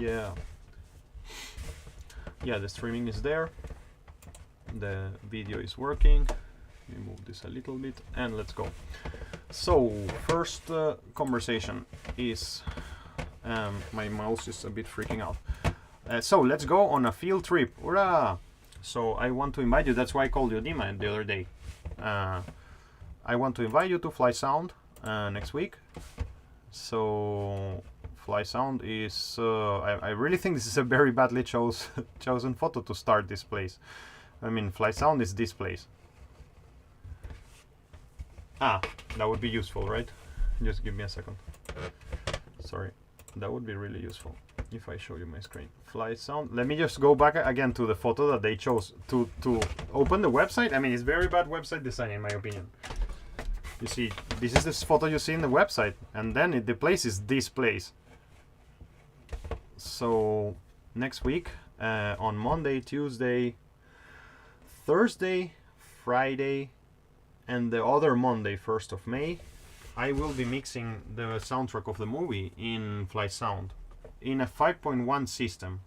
Yeah. Yeah, the streaming is there. The video is working. Let me move this a little bit and let's go. So, first conversation is... my mouse is a bit freaking out. So, let's go on a field trip. Hurrah! So, I want to invite you. That's why I called you Dima the other day. I want to invite you to Fly Sound next week. So, Fly Sound is... I really think this is a very badly chosen photo to start this place. I mean, Fly Sound is this place. Ah, that would be useful, right? Just give me a second. Sorry, that would be really useful if I show you my screen. Fly Sound. Let me just go back again to the photo that they chose to open the website. I mean, it's very bad website design in my opinion. You see, this is this photo you see in the website, and then the place is this place. So next week, on Monday, Tuesday, Thursday, Friday, and the other Monday, 1st of May, I will be mixing the soundtrack of the movie in Fly Sound in a 5.1 system.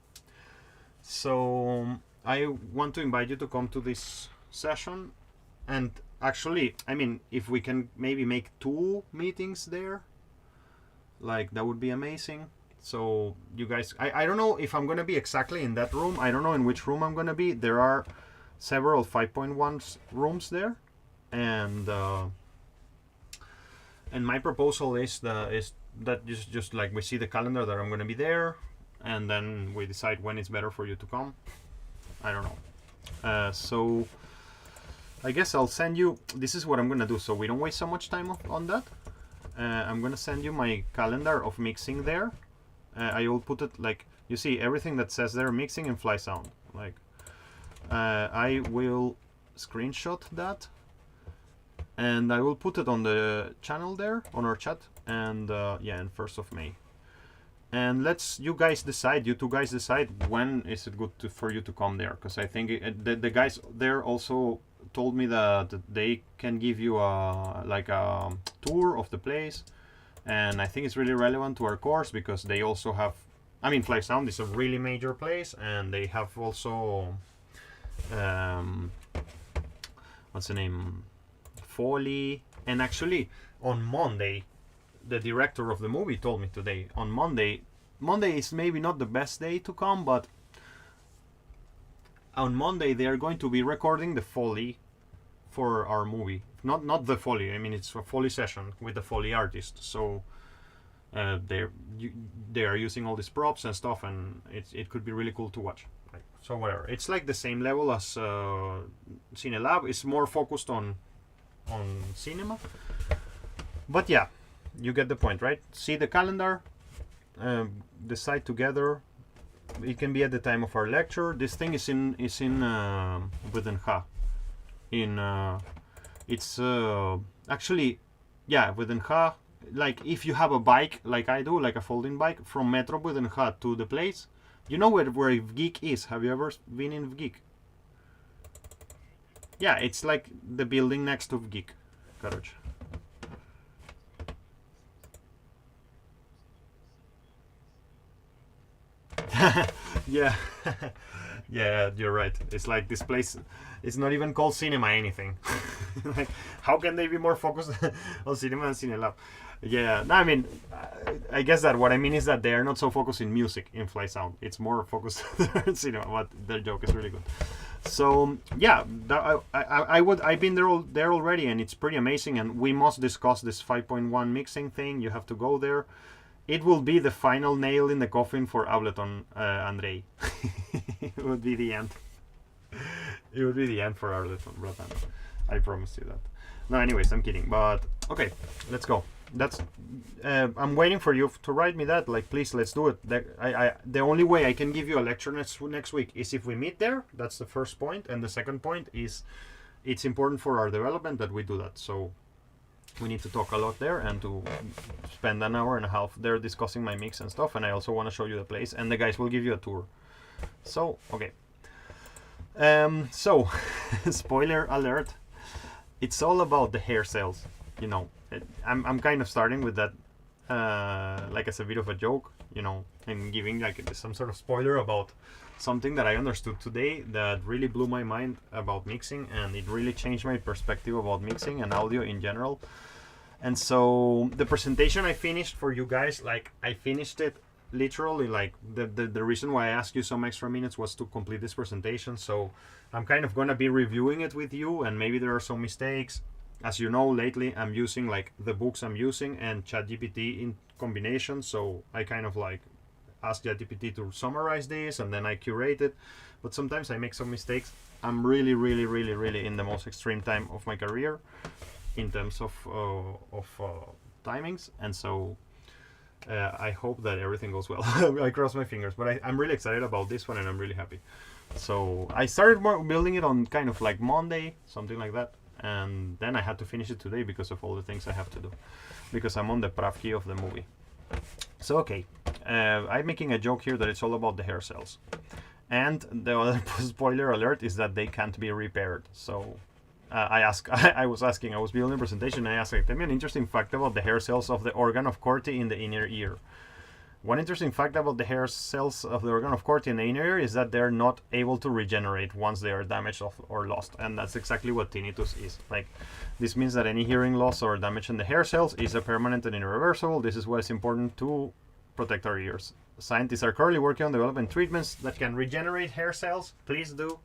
So I want to invite you to come to this session, and actually, I mean, if we can maybe make 2 meetings there, like that would be amazing. So you guys, I don't know if I'm gonna be exactly in that room. I don't know in which room I'm gonna be. There are several 5.1 rooms there, and my proposal is that just like we see the calendar that I'm gonna be there, and then we decide when it's better for you to come. I don't know. So I guess I'll send you. This is what I'm gonna do, so we don't waste so much time on that. I'm gonna send you my calendar of mixing there. I will put it like you see everything that says there mixing in Fly Sound. Like I will screenshot that, and I will put it on the channel there on our chat, and yeah, and 1st of May. And you guys decide. You two guys decide when is it good for you to come there, because I think the guys there also told me that they can give you like a tour of the place, and I think it's really relevant to our course because they also have, I mean, Fly Sound is a really major place, and they have also what's the name, Foley. And actually on Monday, the director of the movie told me today, on Monday is maybe not the best day to come, but on Monday they are going to be recording the Foley for our movie. Not the Foley, I mean, it's a Foley session with the Foley artist. So they are using all these props and stuff, and it could be really cool to watch. Like, so whatever, it's like the same level as CineLab. It's more focused on cinema, but yeah, you get the point, right? See the calendar, decide together. It can be at the time of our lecture. This thing is in Budenha. It's actually, yeah, Budenha. Like if you have a bike, like I do, like a folding bike, from Metro Budenha to the place, you know where Vgik is. Have you ever been in Vgik? Yeah, it's like the building next to Vgik. Короче. Yeah. Yeah, you're right. It's like this place, it's not even called cinema anything. Like, how can they be more focused on cinema than CineLab? Yeah, no, I mean, I guess that what I mean is that they are not so focused in music in Fly Sound. It's more focused on cinema, but their joke is really good. So yeah, I've been there already, and it's pretty amazing. And we must discuss this 5.1 mixing thing. You have to go there. It will be the final nail in the coffin for Ableton, Andrei. It would be the end. It would be the end for Ableton. I promise you that. No, anyways, I'm kidding. But okay, let's go. That's. I'm waiting for you to write me that. Like, please, let's do it. The only way I can give you a lecture next week is if we meet there. That's the first point, and the second point is, it's important for our development that we do that. So we need to talk a lot there and to spend an hour and a half there discussing my mix and stuff. And I also want to show you the place, and the guys will give you a tour. So okay. So spoiler alert. It's all about the hair cells, you know. I'm kind of starting with that, like as a bit of a joke, you know, and giving like some sort of spoiler about something that I understood today that really blew my mind about mixing, and it really changed my perspective about mixing and audio in general. And so the presentation I finished for you guys, like I finished it literally, like the reason why I asked you some extra minutes was to complete this presentation. So I'm kind of gonna be reviewing it with you, and maybe there are some mistakes. As you know, lately I'm using like the books I'm using and ChatGPT in combination, so I kind of like ask ChatGPT to summarize this and then I curate it, but sometimes I make some mistakes. I'm really in the most extreme time of my career in terms of timings, and so I hope that everything goes well. I cross my fingers, but I'm really excited about this one and I'm really happy. So I started building it on kind of like Monday, something like that, and then I had to finish it today because of all the things I have to do, because I'm on the Pravki of the movie. So okay, I'm making a joke here that it's all about the hair cells, and the other spoiler alert is that they can't be repaired. So I was building a presentation, and I asked, like, tell me an interesting fact about the hair cells of the organ of Corti in the inner ear. One interesting fact about the hair cells of the organ of Corti in the inner ear is that they're not able to regenerate once they are damaged or lost, and that's exactly what tinnitus is. Like, this means that any hearing loss or damage in the hair cells is a permanent and irreversible. This is why it's important to protect our ears. Scientists are currently working on developing treatments that can regenerate hair cells. Please do.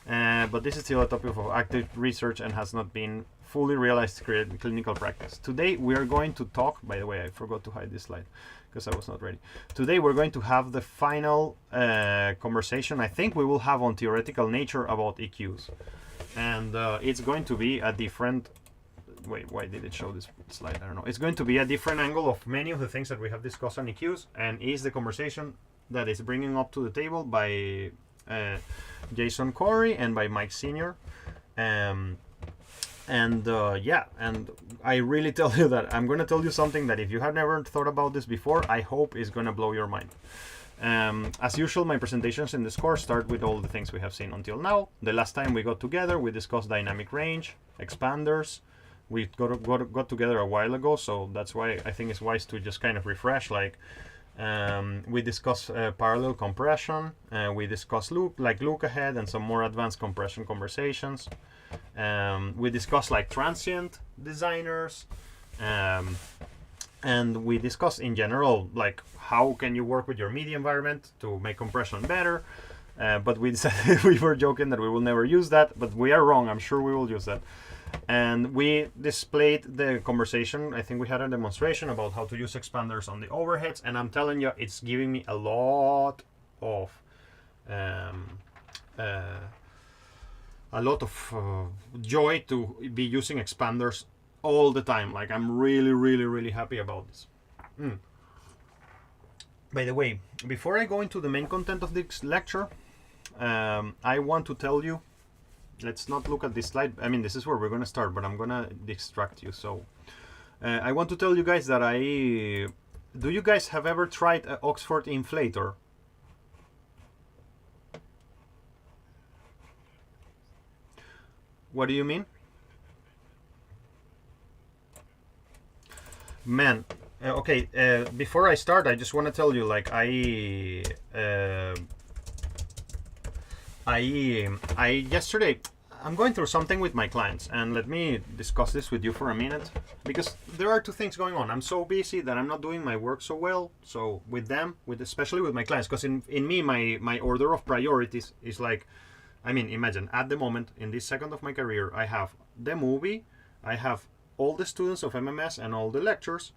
But this is still a topic of active research and has not been fully realized in clinical practice. Today we are going to talk, by the way, I forgot to hide this slide because I was not ready. Today we're going to have the final conversation I think we will have on theoretical nature about EQs. And it's going to be a different... Wait, why did it show this slide? I don't know. It's going to be a different angle of many of the things that we have discussed on EQs, and is the conversation that is bringing up to the table by Jason Corey and by Mike Sr. Yeah, and I really tell you that I'm going to tell you something that if you have never thought about this before, I hope is going to blow your mind. As usual, my presentations in this course start with all the things we have seen until now. The last time we got together, we discussed dynamic range, expanders. We got together a while ago, so that's why I think it's wise to just kind of refresh. Like, we discussed parallel compression, we discussed loop ahead and some more advanced compression conversations. We discussed like transient designers, and we discussed in general like how can you work with your MIDI environment to make compression better. But we decided we were joking that we will never use that, but we are wrong. I'm sure we will use that. And we displayed the conversation. I think we had a demonstration about how to use expanders on the overheads, and I'm telling you, it's giving me a lot of joy to be using expanders all the time. Like, I'm really happy about this. By the way, before I go into the main content of this lecture, I want to tell you, let's not look at this slide. I mean, this is where we're going to start, but I'm going to distract you. So I want to tell you guys that do you guys have ever tried an Oxford inflator? What do you mean? Man, okay, before I start, I just want to tell you, like, yesterday, I'm going through something with my clients, and let me discuss this with you for a minute, because there are two things going on. I'm so busy that I'm not doing my work so well. So with them, especially with my clients, because in me, my order of priorities is like, I mean, imagine at the moment, in this second of my career, I have the movie, I have all the students of MMS and all the lectures,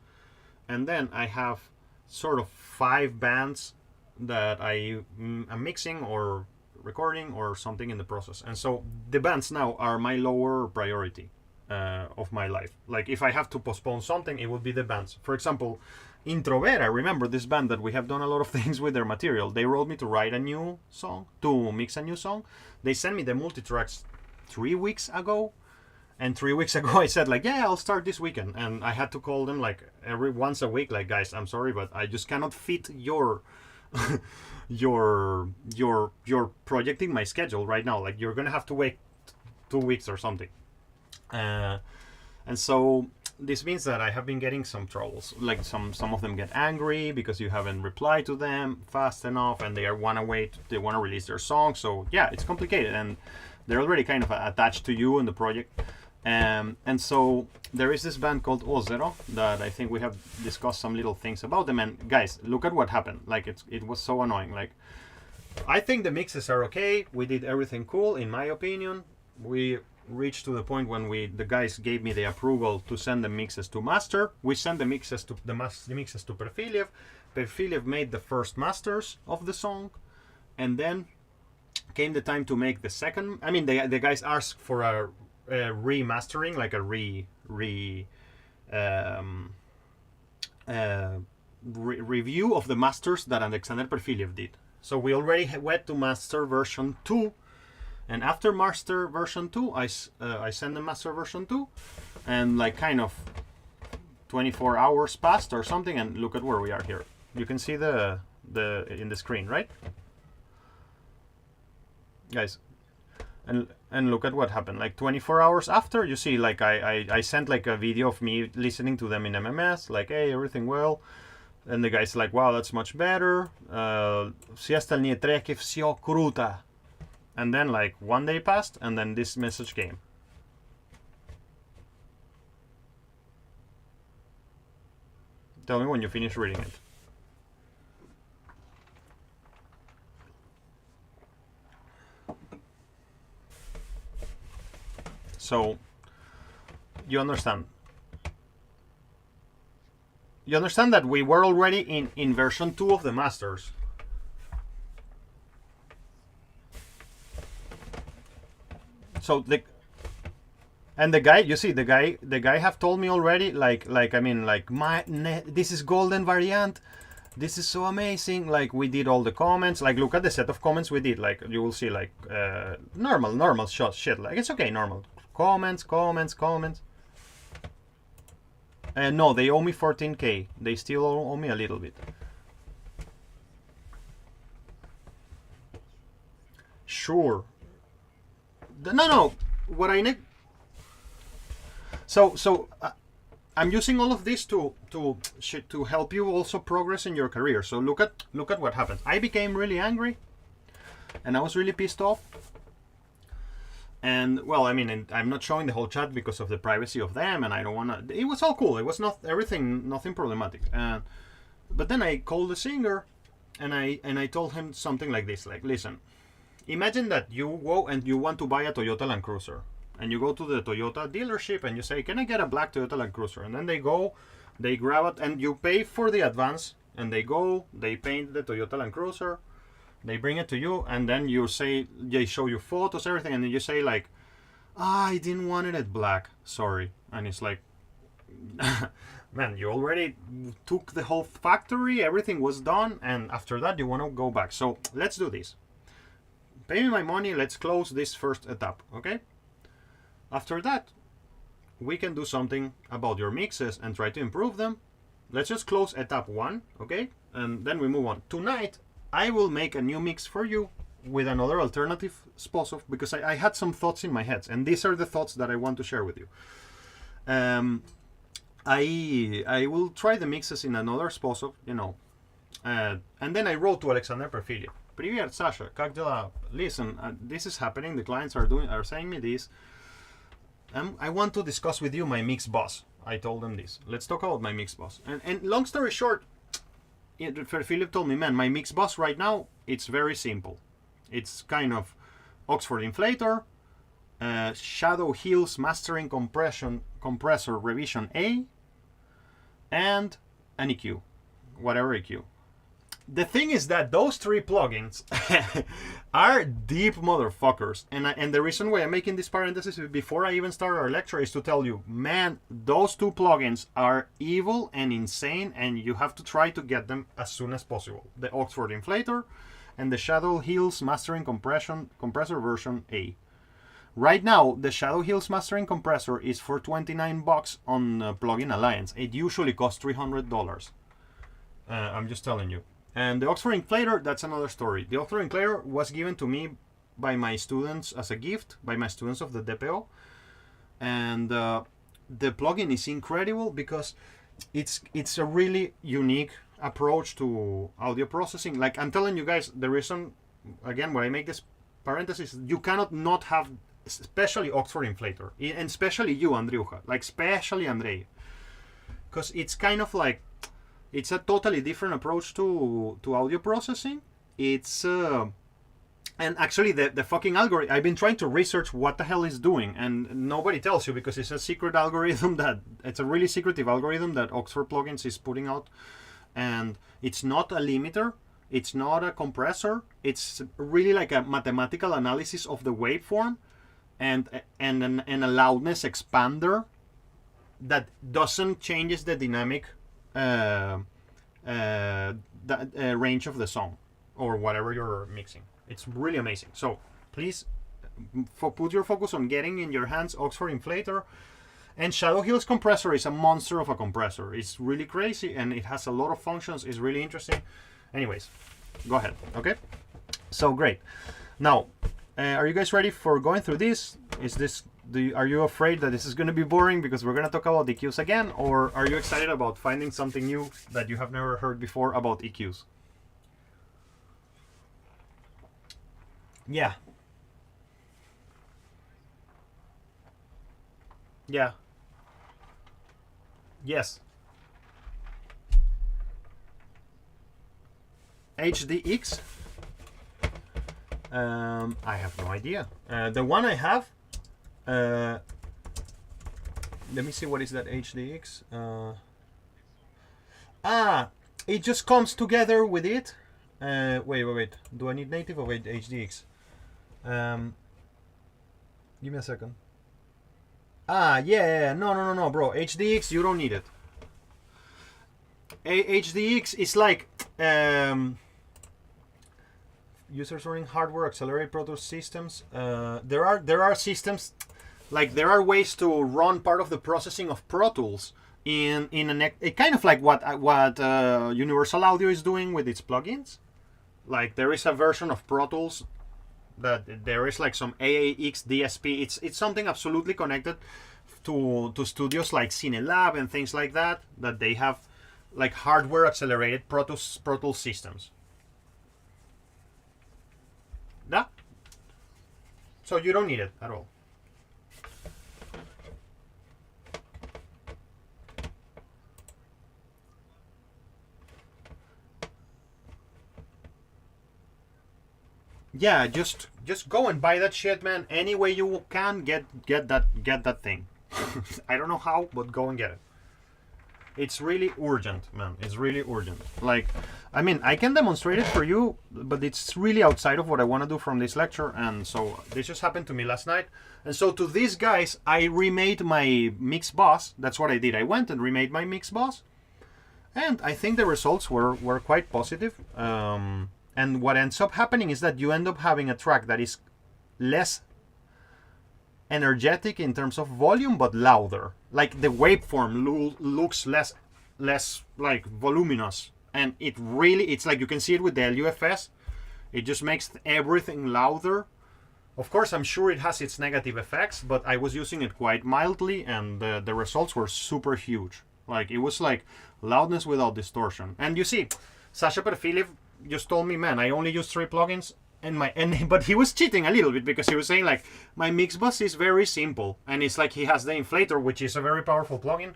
and then I have sort of 5 bands that I'm mixing or recording or something in the process. And so the bands now are my lower priority of my life. Like, if I have to postpone something, it would be the bands. For example, Introvera, remember this band that we have done a lot of things with their material. They wrote me to write a new song, to mix a new song. They sent me the multi-tracks 3 weeks ago, and 3 weeks ago I said, like, yeah, I'll start this weekend. And I had to call them like once a week, like, guys, I'm sorry, but I just cannot fit your you're projecting my schedule right now. Like, you're gonna have to wait 2 weeks or something. And so this means that I have been getting some troubles. Like some of them get angry because you haven't replied to them fast enough, and they want to wait. They want to release their song. So yeah, it's complicated, and they're already kind of attached to you in the project. And so there is this band called O0 that I think we have discussed some little things about them. And guys, look at what happened. Like it was so annoying. Like I think the mixes are okay. We did everything cool, in my opinion. We reached to the point when the guys gave me the approval to send the mixes to master. We sent the mixes to the mixes to Perfilev. Perfilev made the first masters of the song, and then came the time to make the second. I mean, the guys asked for a remastering, like a review of the masters that Alexander Perfilev did. So we already went to master version 2. And after master version 2, I sent the master version 2, and like kind of 24 hours passed or something, and look at where we are here. You can see the in the screen, right? Guys, and look at what happened. Like 24 hours after, you see, like I sent like a video of me listening to them in MMS, like, hey, everything well. And the guy's like, wow, that's much better. Всі остальні треки все круто. And then like 1 day passed, and then this message came. Tell me when you finish reading it. So, you understand. You understand that we were already in version 2 of the masters. So the guy, you see, the guy have told me already, like I mean, like this is golden variant, this is so amazing. Like we did all the comments. Like look at the set of comments we did. Like you will see, like normal shit. Like it's okay, normal comments. And no, they owe me 14K. They still owe me a little bit. Sure. No. What I need. So I'm using all of this to help you also progress in your career. So look at what happened. I became really angry, and I was really pissed off. And well, I mean, I'm not showing the whole chat because of the privacy of them, and I don't wanna. It was all cool. It was nothing problematic. But then I called the singer, and I told him something like this: like, listen. Imagine that you go and you want to buy a Toyota Land Cruiser, and you go to the Toyota dealership and you say, can I get a black Toyota Land Cruiser? And then they go, they grab it, and you pay for the advance, and they go, they paint the Toyota Land Cruiser, they bring it to you, and then you say, they show you photos, everything, and then you say like, I didn't want it at black, sorry. And it's like, man, you already took the whole factory, everything was done, and after that you want to go back. So let's do this. Pay me my money, let's close this first etap, okay? After that, we can do something about your mixes and try to improve them. Let's just close etap 1, okay? And then we move on. Tonight, I will make a new mix for you with another alternative sposób, because I had some thoughts in my head, and these are the thoughts that I want to share with you. I will try the mixes in another sposób, you know. And then I wrote to Alexander Perfilev. Привет, Sasha, как дела? Listen, this is happening. The clients are saying me this. I want to discuss with you my mix boss. I told them this. Let's talk about my mix boss. And long story short, Perfilev told me, man, my mix boss right now, it's very simple. It's kind of Oxford Inflator, Shadow Hills Mastering Compressor Revision A, and an EQ, whatever EQ. The thing is that those 3 plugins are deep motherfuckers, and the reason why I'm making this parenthesis before I even start our lecture is to tell you, man, those 2 plugins are evil and insane, and you have to try to get them as soon as possible. The Oxford Inflator and the Shadow Hills Mastering Compressor version A. Right now, the Shadow Hills Mastering Compressor is for $29 on Plugin Alliance. It usually costs $300. I'm just telling you. And the Oxford Inflator, that's another story. The Oxford Inflator was given to me by my students as a gift, by my students of the DPO. And the plugin is incredible because it's a really unique approach to audio processing. Like I'm telling you guys, the reason, again, when I make this parenthesis, you cannot not have, especially Oxford Inflator, and especially you, Andriucha, like especially Andrei, because it's kind of like, it's a totally different approach to audio processing. It's and actually the fucking algorithm, I've been trying to research what the hell it's doing, and nobody tells you because it's a secret algorithm it's a really secretive algorithm that Oxford Plugins is putting out, and it's not a limiter, it's not a compressor, it's really like a mathematical analysis of the waveform and a loudness expander that doesn't changes the dynamic range of the song or whatever you're mixing. It's really amazing. So please put your focus on getting in your hands Oxford Inflator. And Shadow Hill's compressor is a monster of a compressor. It's really crazy and it has a lot of functions. It's really interesting. Anyways, go ahead. Okay. So great. Now, are you guys ready for going through this? Are you afraid that this is going to be boring because we're going to talk about EQs again, or are you excited about finding something new that you have never heard before about EQs? Yeah. Yeah. Yes. HDX? I have no idea. The one I have, let me see, what is that HDX? It just comes together with it. Wait. Do I need native or wait, HDX? Give me a second. Yeah. No, bro. HDX, you don't need it. HDX is like users running hardware accelerated Pro Tools systems. There are systems, like there are ways to run part of the processing of Pro Tools in a kind of like what Universal Audio is doing with its plugins. Like there is a version of Pro Tools that there is like some AAX DSP. It's something absolutely connected to studios like CineLab and things like that they have like hardware accelerated Pro Tools systems. Yeah. So you don't need it at all. Yeah, just go and buy that shit, man. Any way you can get that thing. I don't know how, but go and get it. It's really urgent, man. It's really urgent. Like, I mean, I can demonstrate it for you, but it's really outside of what I want to do from this lecture. And so this just happened to me last night. And so to these guys, I remade my mix bus. That's what I did. I went and remade my mix bus. And I think the results were quite positive. And what ends up happening is that you end up having a track that is less energetic in terms of volume, but louder. Like the waveform looks less like voluminous, and it's like you can see it with the LUFS. It just makes everything louder. Of course, I'm sure it has its negative effects, but I was using it quite mildly, and the results were super huge. Like it was like loudness without distortion. And you see, Sasha Perfilev just told me, man, I only use 3 plugins. But he was cheating a little bit because he was saying like my mix bus is very simple, and it's like he has the inflator, which is a very powerful plugin,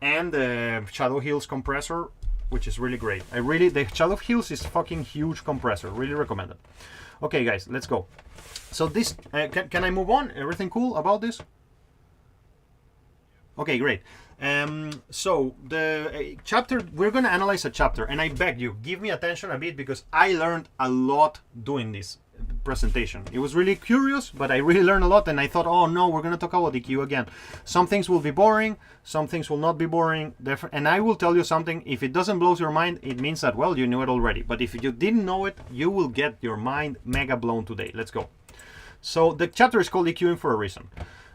and the Shadow Hills compressor, which is really great. The Shadow Hills is fucking huge compressor. Really recommend it. Okay, guys, let's go. So this can I move on? Everything cool about this? Okay, great. So the chapter, we're going to analyze a chapter, and I beg you, give me attention a bit because I learned a lot doing this presentation. It was really curious, but I really learned a lot, and I thought, oh no, we're going to talk about EQ again. Some things will be boring, some things will not be boring, and I will tell you something, if it doesn't blow your mind, it means that, well, you knew it already. But if you didn't know it, you will get your mind mega blown today. Let's go. So the chapter is called EQing for a reason.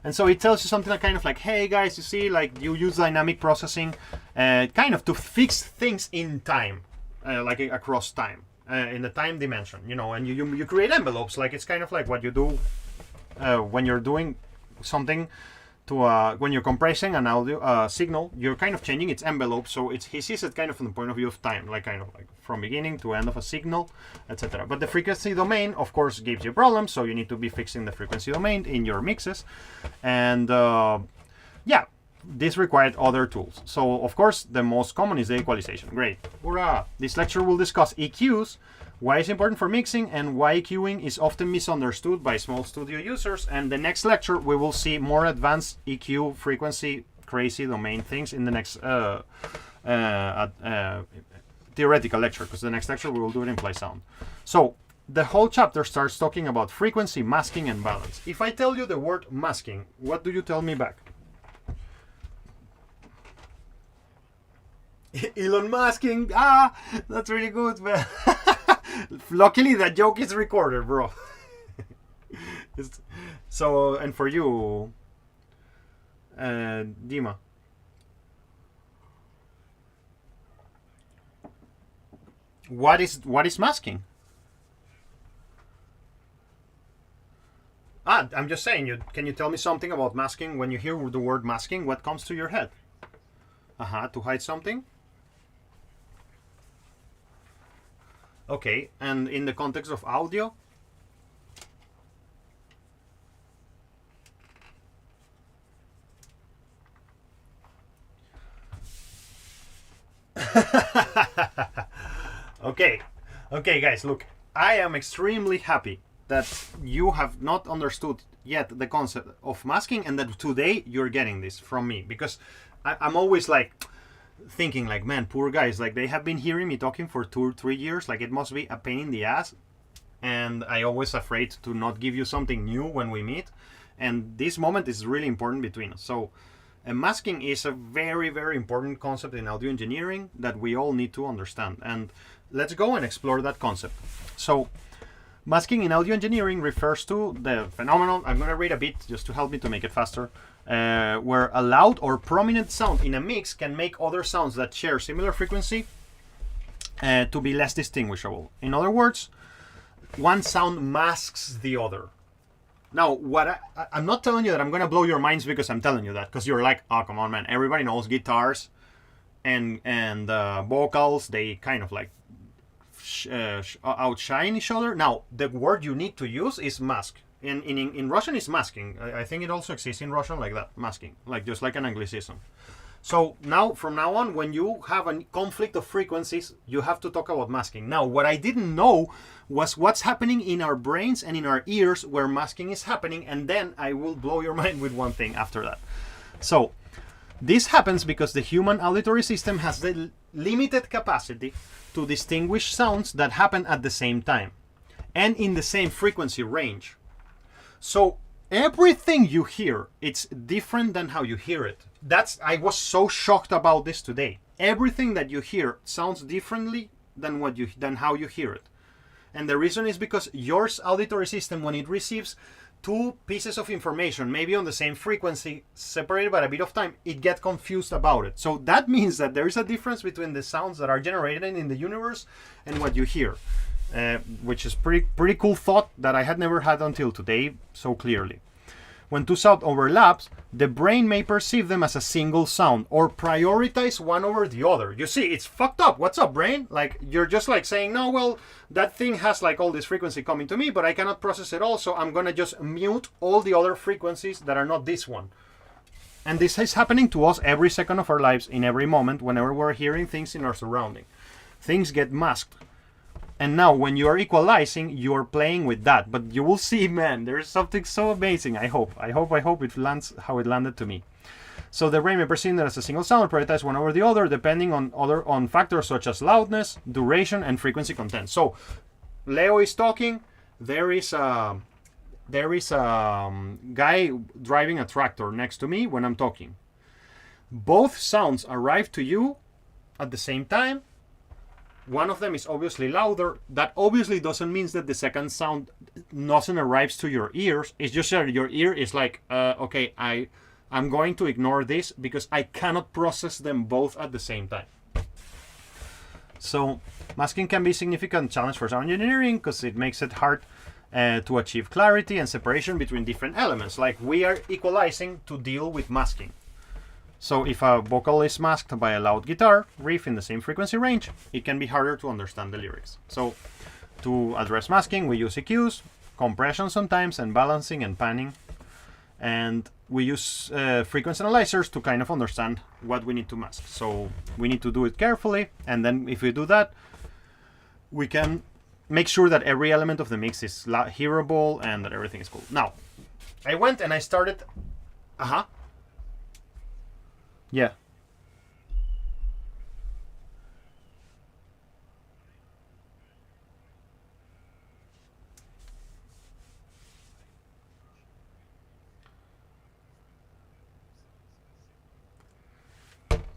And so it tells you something like, kind of like, hey guys, you see, like you use dynamic processing kind of to fix things in time, like across time, in the time dimension, you know, and you create envelopes. Like it's kind of like what you do when you're doing something when you're compressing an audio signal, you're kind of changing its envelope, so he sees it kind of from the point of view of time, like kind of like from beginning to end of a signal, etc. But the frequency domain, of course, gives you problems, so you need to be fixing the frequency domain in your mixes, and yeah, this required other tools. So of course, the most common is the equalization. Great, hurrah! This lecture will discuss EQs, why it's important for mixing, and why EQing is often misunderstood by small studio users. And the next lecture, we will see more advanced EQ, frequency, crazy domain things in the next theoretical lecture, because the next lecture we will do it in play sound. So the whole chapter starts talking about frequency, masking, and balance. If I tell you the word masking, what do you tell me back? Elon masking. Ah, that's really good, man. Luckily, that joke is recorded, bro. So, and for you, Dima. What is masking? I'm just saying. Can you tell me something about masking? When you hear the word masking, what comes to your head? To hide something. Okay, and in the context of audio? Okay, guys, look, I am extremely happy that you have not understood yet the concept of masking, and that today you're getting this from me, because I'm always like thinking like, man, poor guys, like they have been hearing me talking for 2 or 3 years, like it must be a pain in the ass, and I always afraid to not give you something new when we meet, and this moment is really important between us. So masking is a very, very important concept in audio engineering that we all need to understand, and let's go and explore that concept. So masking in audio engineering refers to the phenomenon, I'm going to read a bit just to help me to make it faster, where a loud or prominent sound in a mix can make other sounds that share similar frequency to be less distinguishable. In other words, one sound masks the other. Now, I'm not telling you that I'm going to blow your minds because I'm telling you that, because you're like, oh, come on, man, everybody knows guitars and vocals, they kind of like outshine each other. Now, the word you need to use is mask. In Russian, it's masking. I think it also exists in Russian like that, masking, like just like an Anglicism. So now, from now on, when you have a conflict of frequencies, you have to talk about masking. Now, what I didn't know was what's happening in our brains and in our ears where masking is happening, and then I will blow your mind with one thing after that. So this happens because the human auditory system has the limited capacity to distinguish sounds that happen at the same time and in the same frequency range. So everything you hear, it's different than how you hear it. I was so shocked about this today. Everything that you hear sounds differently than how you hear it. And the reason is because your auditory system, when it receives 2 pieces of information, maybe on the same frequency, separated by a bit of time, it gets confused about it. So that means that there is a difference between the sounds that are generated in the universe and what you hear. Which is pretty cool thought that I had never had until today so clearly. When 2 sounds overlap, the brain may perceive them as a single sound or prioritize one over the other. You see, it's fucked up. What's up, brain? Like, you're just like saying, no, well, that thing has like all this frequency coming to me, but I cannot process it all, so I'm gonna just mute all the other frequencies that are not this one. And this is happening to us every second of our lives, in every moment, whenever we're hearing things in our surrounding. Things get masked. And now, when you are equalizing, you are playing with that. But you will see, man, there's something so amazing. I hope it lands how it landed to me. So the brain may perceive that as a single sound, prioritize one over the other, depending on factors such as loudness, duration, and frequency content. So Leo is talking. There is a guy driving a tractor next to me when I'm talking. Both sounds arrive to you at the same time. One of them is obviously louder. That obviously doesn't mean that the second sound doesn't arrive to your ears. It's just that your ear is like, okay, I'm going to ignore this because I cannot process them both at the same time. So masking can be a significant challenge for sound engineering because it makes it hard to achieve clarity and separation between different elements. Like we are equalizing to deal with masking. So if a vocal is masked by a loud guitar riff in the same frequency range, it can be harder to understand the lyrics. So to address masking, we use EQs, compression sometimes, and balancing and panning. And we use frequency analyzers to kind of understand what we need to mask. So we need to do it carefully. And then if we do that, we can make sure that every element of the mix is hearable and that everything is cool. Now, I went and I started... Yeah.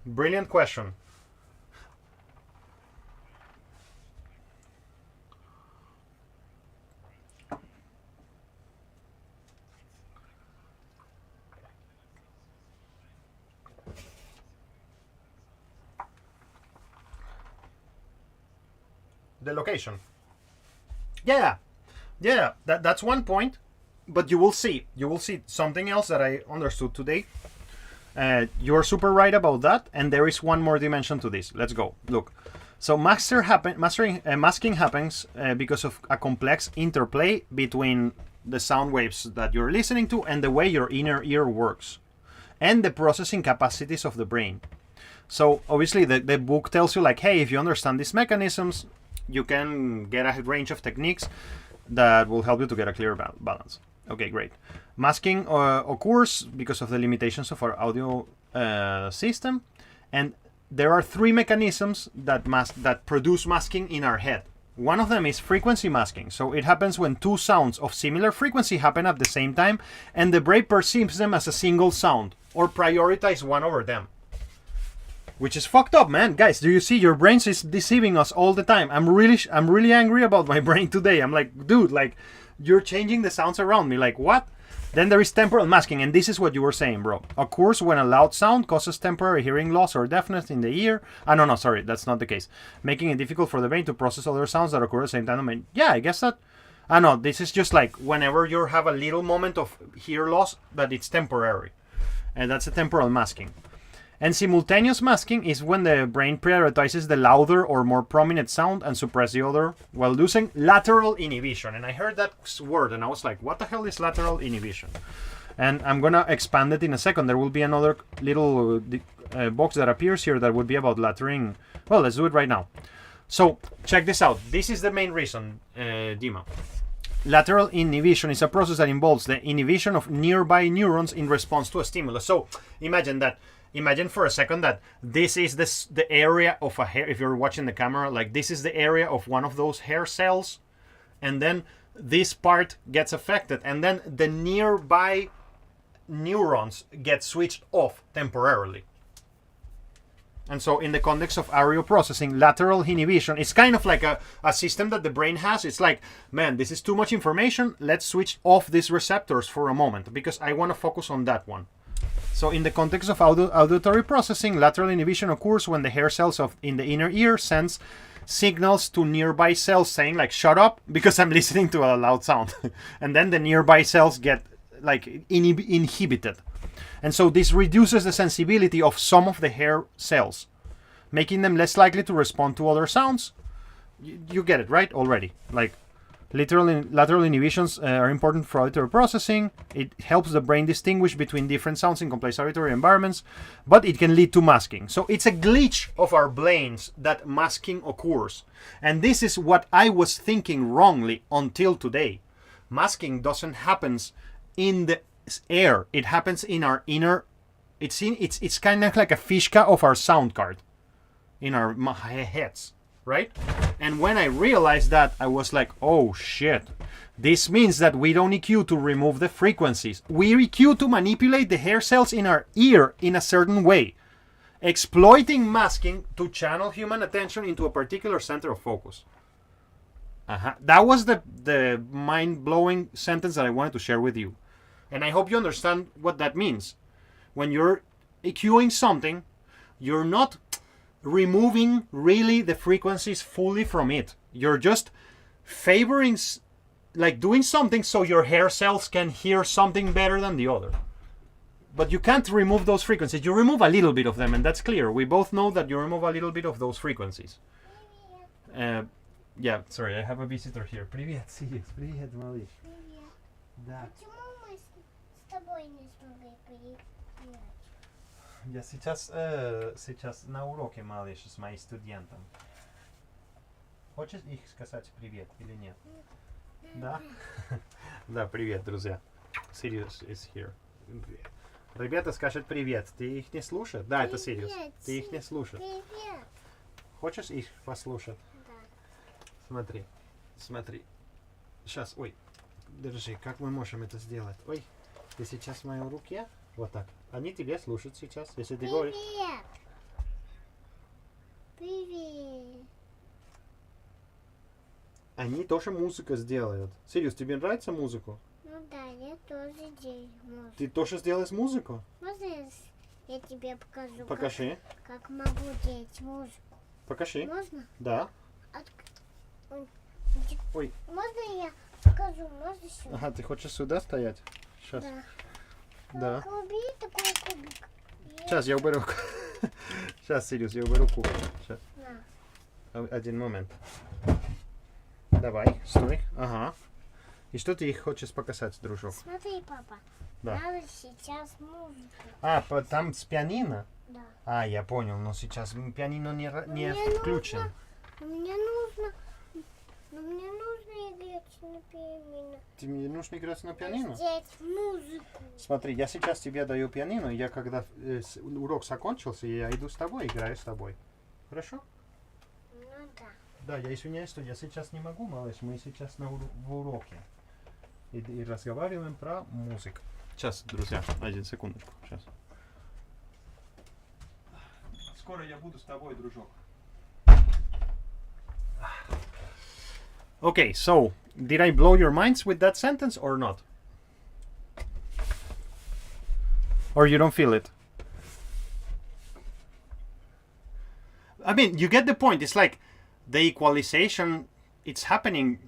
Brilliant question. The location. Yeah, that's one point, but you will see something else that I understood today. You're super right about that, and there is one more dimension to this. Let's go. Look, so masking happens because of a complex interplay between the sound waves that you're listening to and the way your inner ear works, and the processing capacities of the brain. So obviously the book tells you like, hey, if you understand these mechanisms, you can get a range of techniques that will help you to get a clear balance. Okay, great. Masking occurs because of the limitations of our audio system, and there are three mechanisms that produce masking in our head. One of them is frequency masking. So it happens when two sounds of similar frequency happen at the same time, and the brain perceives them as a single sound or prioritize one over them. Which is fucked up, man. Guys, do you see? Your brain is deceiving us all the time. I'm really angry about my brain today. I'm like, dude, like, you're changing the sounds around me. Like, what? Then there is temporal masking, and this is what you were saying, bro. Occurs when a loud sound causes temporary hearing loss or deafness in the ear. No, sorry, that's not the case. Making it difficult for the brain to process other sounds that occur at the same time. I mean, yeah, I guess that... no, this is just like whenever you have a little moment of hear loss, that it's temporary. And that's a temporal masking. And simultaneous masking is when the brain prioritizes the louder or more prominent sound and suppress the other while losing lateral inhibition. And I heard that word and I was like, what the hell is lateral inhibition? And I'm gonna expand it in a second. There will be another little box that appears here that would be about latering. Well, let's do it right now. So check this out. This is the main reason, Dima. Lateral inhibition is a process that involves the inhibition of nearby neurons in response to a stimulus. So imagine for a second that this is the area of a hair. If you're watching the camera, like this is the area of one of those hair cells, and then this part gets affected, and then the nearby neurons get switched off temporarily. And so in the context of audio processing, lateral inhibition, it's kind of like a system that the brain has. It's like, man, this is too much information. Let's switch off these receptors for a moment because I want to focus on that one. So in the context of auditory processing, lateral inhibition occurs when the hair cells in the inner ear sends signals to nearby cells saying like, shut up because I'm listening to a loud sound. And then the nearby cells get like inhibited. And so this reduces the sensibility of some of the hair cells, making them less likely to respond to other sounds. You get it, right? Already. Like lateral inhibitions are important for auditory processing. It helps the brain distinguish between different sounds in complex auditory environments, but it can lead to masking. So it's a glitch of our brains that masking occurs. And this is what I was thinking wrongly until today. Masking doesn't happen in the air. It happens in our inner... It's kind of like a fishka of our sound card in our heads, right? And when I realized that, I was like, oh shit. This means that we don't EQ to remove the frequencies. We EQ to manipulate the hair cells in our ear in a certain way, exploiting masking to channel human attention into a particular center of focus. That was the mind-blowing sentence that I wanted to share with you. And I hope you understand what that means. When you're EQing something, you're not removing really the frequencies fully from it. You're just favoring like doing something so your hair cells can hear something better than the other. But you can't remove those frequencies. You remove a little bit of them, and that's clear. We both know that you remove a little bit of those frequencies. Yeah, sorry, I have a visitor here. Привет, Сириус. Привет, малыш. Привет. Да. Почему мы с тобой не смогли приехать? Я сейчас на уроке, малыш, с моим студентом. Хочешь их сказать привет или нет? Да? Да, привет, друзья. Sirius is here. Ребята скажут привет. Ты их не слушаешь? Да, это Sirius. Ты их не слушаешь. Привет. Хочешь их послушать? Да. Смотри, смотри. Сейчас, ой, держи, как мы можем это сделать? Ой, ты сейчас в моей руке, вот так. Они тебя слушают сейчас, если ты говоришь. Привет. Привет. Они тоже музыку сделают. Сириус, тебе нравится музыку? Ну да, я тоже делаю музыку. Ты тоже сделаешь музыку? Можно я тебе покажу, Покажи. как могу делать музыку? Покажи. Можно? Да. Ой. Можно я покажу? Можно сюда? Ага, ты хочешь сюда стоять? Сейчас. Да. Да. Убери такой кубик. Сейчас я уберу. Сейчас, Сириус, я уберу кубик. Сейчас. На. Один момент. Давай, стой. Ага. И что ты их хочешь показать, дружок? Смотри, папа. Да. Надо сейчас музыку. А, там с пианино? Да. А, я понял, но сейчас пианино не Мне включен. Мне нужно играть на пианино. Тебе нужно играть на пианино? Сделать музыку. Смотри, я сейчас тебе даю пианино, и я когда урок закончился, я иду с тобой, играю с тобой. Хорошо? Ну да. Да, я извиняюсь, что я сейчас не могу, малыш, мы сейчас в уроке. И разговариваем про музыку. Сейчас, друзья, один секундочку, сейчас. Скоро я буду с тобой, дружок. Okay, so, did I blow your minds with that sentence or not? Or you don't feel it? I mean, you get the point. It's like the equalization, it's happening.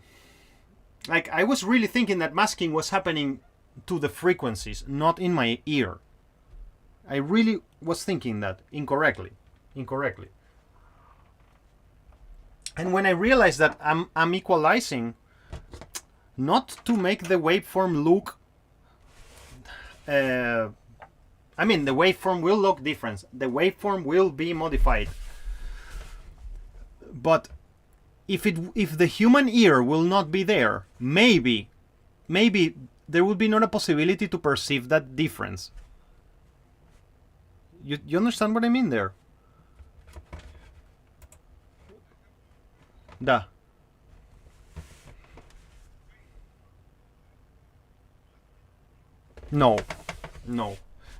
Like, I was really thinking that masking was happening to the frequencies, not in my ear. I really was thinking that incorrectly. And when I realized that I'm equalizing not to make the waveform look I mean, the waveform will look different. The waveform will be modified. But if the human ear will not be there, maybe there will be not a possibility to perceive that difference. You understand what I mean there? Да. No.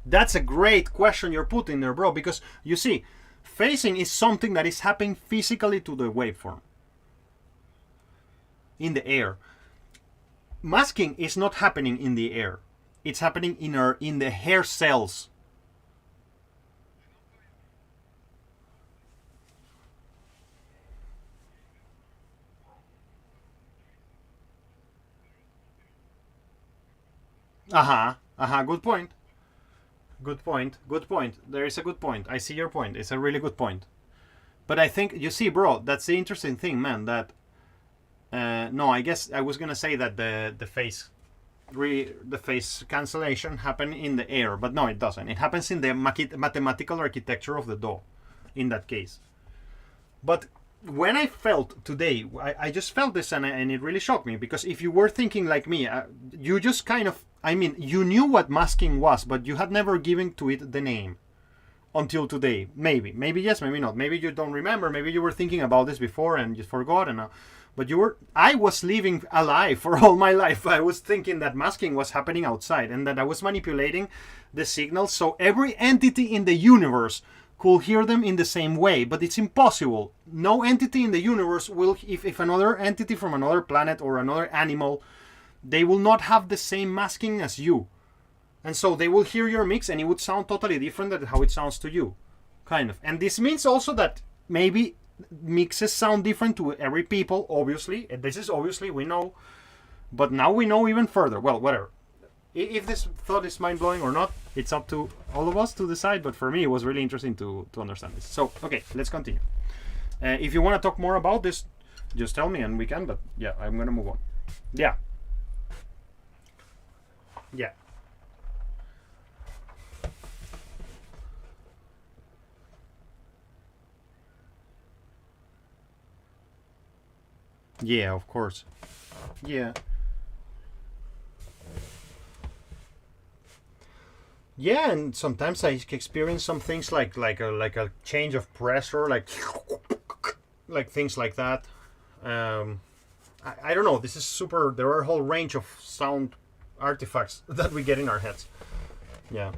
That's a great question you're putting there, bro, because you see, phasing is something that is happening physically to the waveform in the air. Masking is not happening in the air. It's happening in the hair cells. Good point. There is a good point. I see your point. It's a really good point. But I think, you see, bro, that's the interesting thing, man, that no, I guess I was gonna say that the phase cancellation happened in the air, but no, it doesn't. It happens in the mathematical architecture of the DAW in that case. But when I felt today, I just felt this and it really shocked me, because if you were thinking like me, you just kind of, I mean, you knew what masking was, but you had never given to it the name until today. Maybe yes, maybe not. Maybe you don't remember. Maybe you were thinking about this before and you forgot. But I was living a lie for all my life. I was thinking that masking was happening outside and that I was manipulating the signals so every entity in the universe could hear them in the same way. But it's impossible. No entity in the universe will, if another entity from another planet or another animal, they will not have the same masking as you. And so they will hear your mix and it would sound totally different than how it sounds to you. Kind of. And this means also that maybe mixes sound different to every people, obviously. And this is obviously, we know. But now we know even further. Well, whatever. If this thought is mind-blowing or not, it's up to all of us to decide, but for me it was really interesting to understand this. So, okay, let's continue. If you want to talk more about this, just tell me and we can, but yeah, I'm going to move on. Yeah. Yeah. Yeah, of course. Yeah. Yeah, and sometimes I experience some things like a change of pressure, like things like that. I don't know. This is super. There are a whole range of sound artifacts that we get in our heads. Yeah.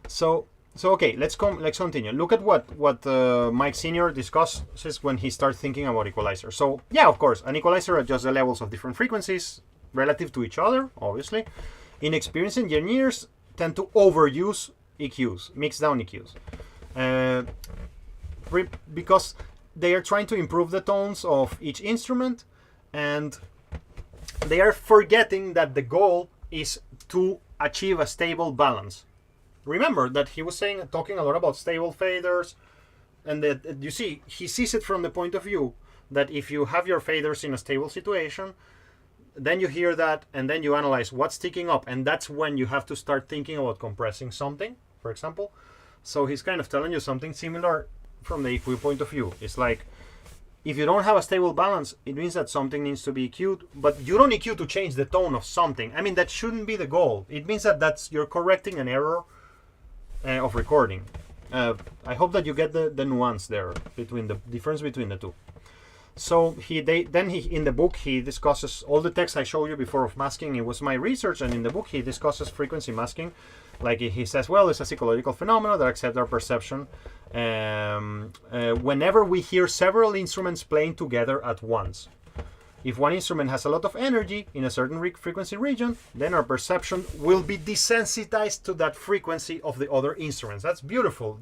So okay, let's continue. Look at what Mike Senior discusses when he starts thinking about equalizer. So yeah, of course, an equalizer adjusts the levels of different frequencies relative to each other. Obviously, inexperienced engineers tend to overuse EQs, mix down EQs, because they are trying to improve the tones of each instrument, and they are forgetting that the goal is to achieve a stable balance. Remember that he was talking a lot about stable faders, and that you see, he sees it from the point of view that if you have your faders in a stable situation, then you hear that and then you analyze what's sticking up, and that's when you have to start thinking about compressing something, for example. So he's kind of telling you something similar from the EQ point of view. It's like, if you don't have a stable balance, it means that something needs to be EQ'd, but you don't EQ to change the tone of something. I mean, that shouldn't be the goal. It means that you're correcting an error of recording. I hope that you get the nuance there, between the difference between the two. So in the book he discusses all the text I showed you before of masking. It was my research, and in the book he discusses frequency masking. Like he says, well, it's a psychological phenomenon that accepts our perception whenever we hear several instruments playing together at once. If one instrument has a lot of energy in a certain frequency region, then our perception will be desensitized to that frequency of the other instruments. That's beautiful.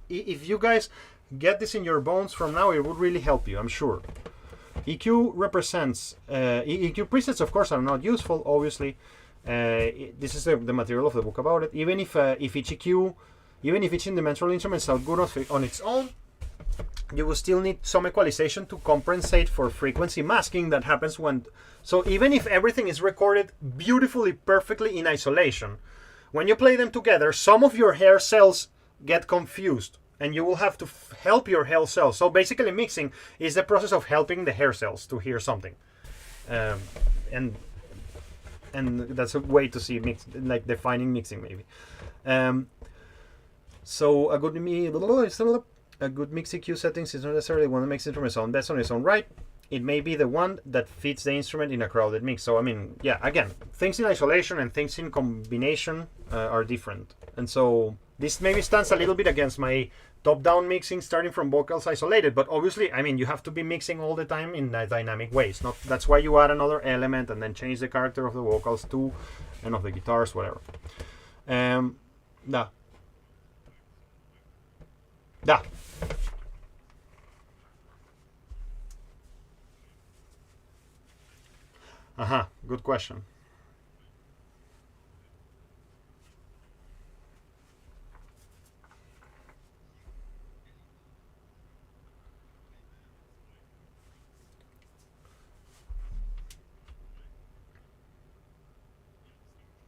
If you guys get this in your bones from now, it would really help you, I'm sure. EQ represents EQ presets, of course, are not useful, obviously. This is the material of the book about it. Even if each EQ, even if each individual instrument sounds good on its own, you will still need some equalization to compensate for frequency masking that happens when. So even if everything is recorded beautifully, perfectly in isolation, when you play them together, some of your hair cells get confused, and you will have to help your hair cells. So basically, mixing is the process of helping the hair cells to hear something, and that's a way to see mix, like defining mixing maybe. So a good mix EQ settings is not necessarily one that makes the instrument sound best on its own right. It may be the one that fits the instrument in a crowded mix. So I mean, yeah, again, things in isolation and things in combination are different. And so this maybe stands a little bit against my top-down mixing, starting from vocals isolated. But obviously, I mean, you have to be mixing all the time in dynamic ways. That's why you add another element and then change the character of the vocals too, and of the guitars, whatever. Da. Good question.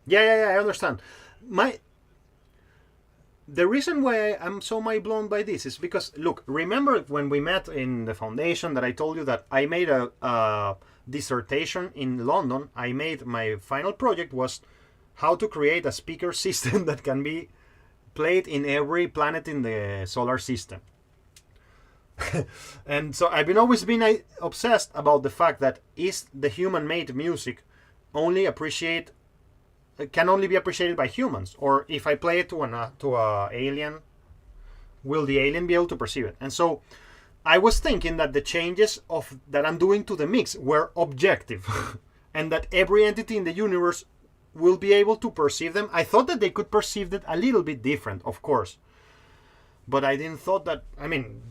Yeah, I understand. The reason why I'm so mind blown by this is because, look, remember when we met in the foundation that I told you that I made a dissertation in London. My final project was how to create a speaker system that can be played in every planet in the solar system. And so I've always been obsessed about the fact that is the human-made music can only be appreciated by humans, or if I play it to a alien, will the alien be able to perceive it? And so I was thinking that the changes that I'm doing to the mix were objective, and that every entity in the universe will be able to perceive them. I thought that they could perceive it a little bit different, of course, but I didn't thought that. I mean,